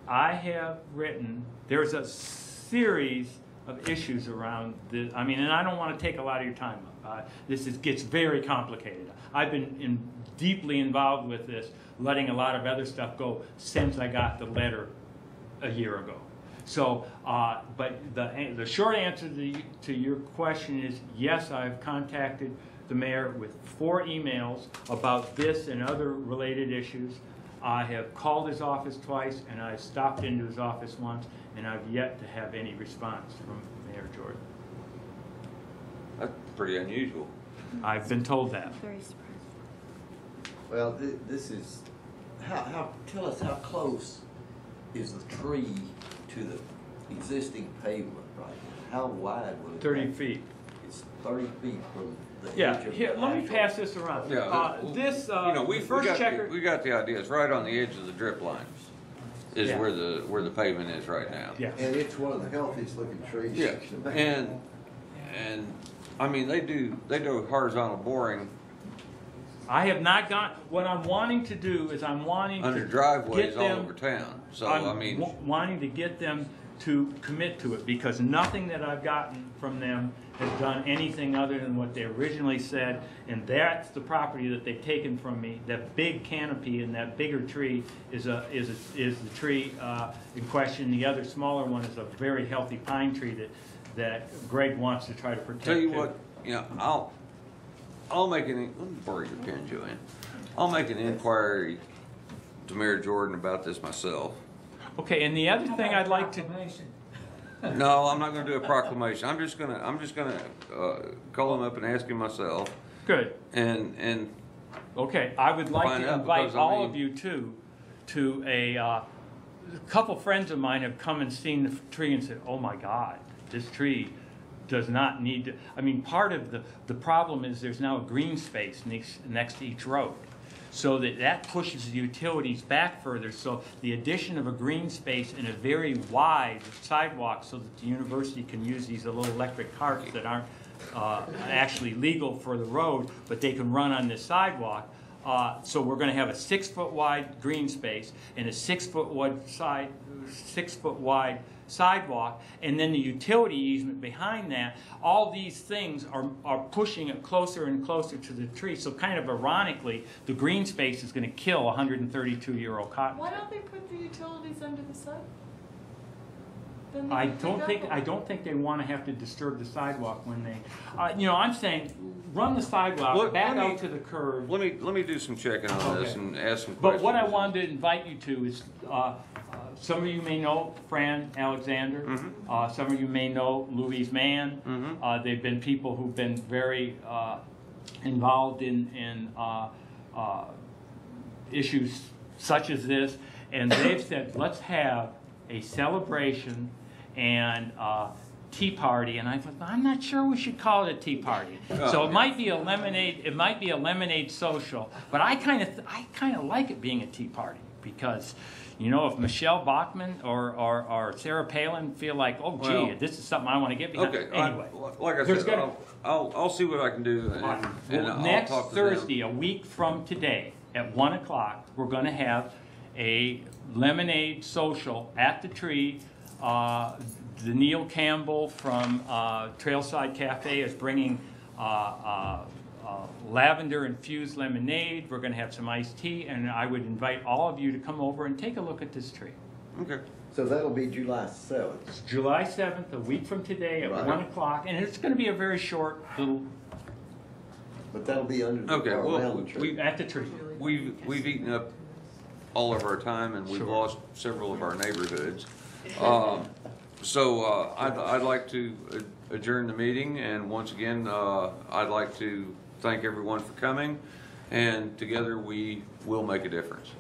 I have written, there's a series of issues around this. I mean, and I don't want to take a lot of your time up. Gets very complicated. I've been deeply involved with this, letting a lot of other stuff go since I got the letter a year ago. So, but the short answer to your question is yes, I've contacted the mayor with 4 emails about this and other related issues. I have called his office twice, and I've stopped into his office once, and I've yet to have any response from Mayor Jordan. That's pretty unusual. I've been told that. Very surprised. Well, this is, tell us how close is the tree to the existing pavement right now? How wide will it 30 be? feet. It's 30 feet from the Yeah, edge of here, the let me actual- pass this around. Yeah, This, you know, we first got checker. we got the idea. It's right on the edge of the drip line. Is Yeah. where the pavement is right now. Yeah. And it's one of the healthiest looking trees. Yeah, and I mean they do horizontal boring I have not gone, what I'm wanting to do is I'm wanting under to driveways get all them, over town. So I'm I mean, wanting to get them to commit to it, because nothing that I've gotten from them has done anything other than what they originally said, and that's the property that they've taken from me. That big canopy and that bigger tree is the tree in question. The other smaller one is a very healthy pine tree that Greg wants to try to protect. tell you too. what, you know, I'll make an let me borrow your pen, Joanne. I'll make an inquiry to Mayor Jordan about this myself. Okay, and the other thing I'd like to, No, I'm not gonna do a proclamation. I'm just gonna call him up and ask him myself. Good. And Okay, I would like Find to out, invite because, I all mean- of you to a couple friends of mine have come and seen the tree and said, oh my God, this tree does not need to, I mean, part of the problem is there's now a green space next to each road. So that pushes the utilities back further. So the addition of a green space and a very wide sidewalk so that the university can use these little electric carts that aren't actually legal for the road, but they can run on this sidewalk. So we're going to have a 6 foot wide green space and a 6 foot wide sidewalk, and then the utility easement behind that. All these things are pushing it closer and closer to the tree. So kind of ironically, the green space is going to kill a 132-year-old cotton Why tree. don't they put the utilities under the sidewalk? I don't think they want to have to disturb the sidewalk when they, I'm saying, run the sidewalk, Look, back let me- out to the curb. let me do some checking on this Okay. and ask some But questions. what I wanted to invite you to is, some of you may know Fran Alexander. Mm-hmm. Some of you may know Louise Mann. Mhm. They've been people who've been very involved in issues such as this. And they've said, let's have a celebration and tea party. And I thought, I'm not sure we should call it a tea party. So it might be a lemonade social. But I kind of like it being a tea party because, if Michelle Bachmann or Sarah Palin feel like, oh gee, Well, this is something I want to get behind. Okay, Anyway, like I there's said, gonna- I'll see what I can do, and I'll next talk to them. Thursday, a week from today, at 1 o'clock, we're going to have a lemonade social at the tree. The Neil Campbell from Trailside Cafe is bringing lavender infused lemonade. We're going to have some iced tea, and I would invite all of you to come over and take a look at this tree. Okay. So that'll be July 7th. It's July 7th, a week from today at Right. 1 o'clock, and it's going to be a very short little But that'll be under the, Okay, or well, around the tree. at the tree. We've eaten up all of our time, and we've Sure. lost several of our neighborhoods. So I'd like to adjourn the meeting, and once again, I'd like to thank everyone for coming, and together we will make a difference.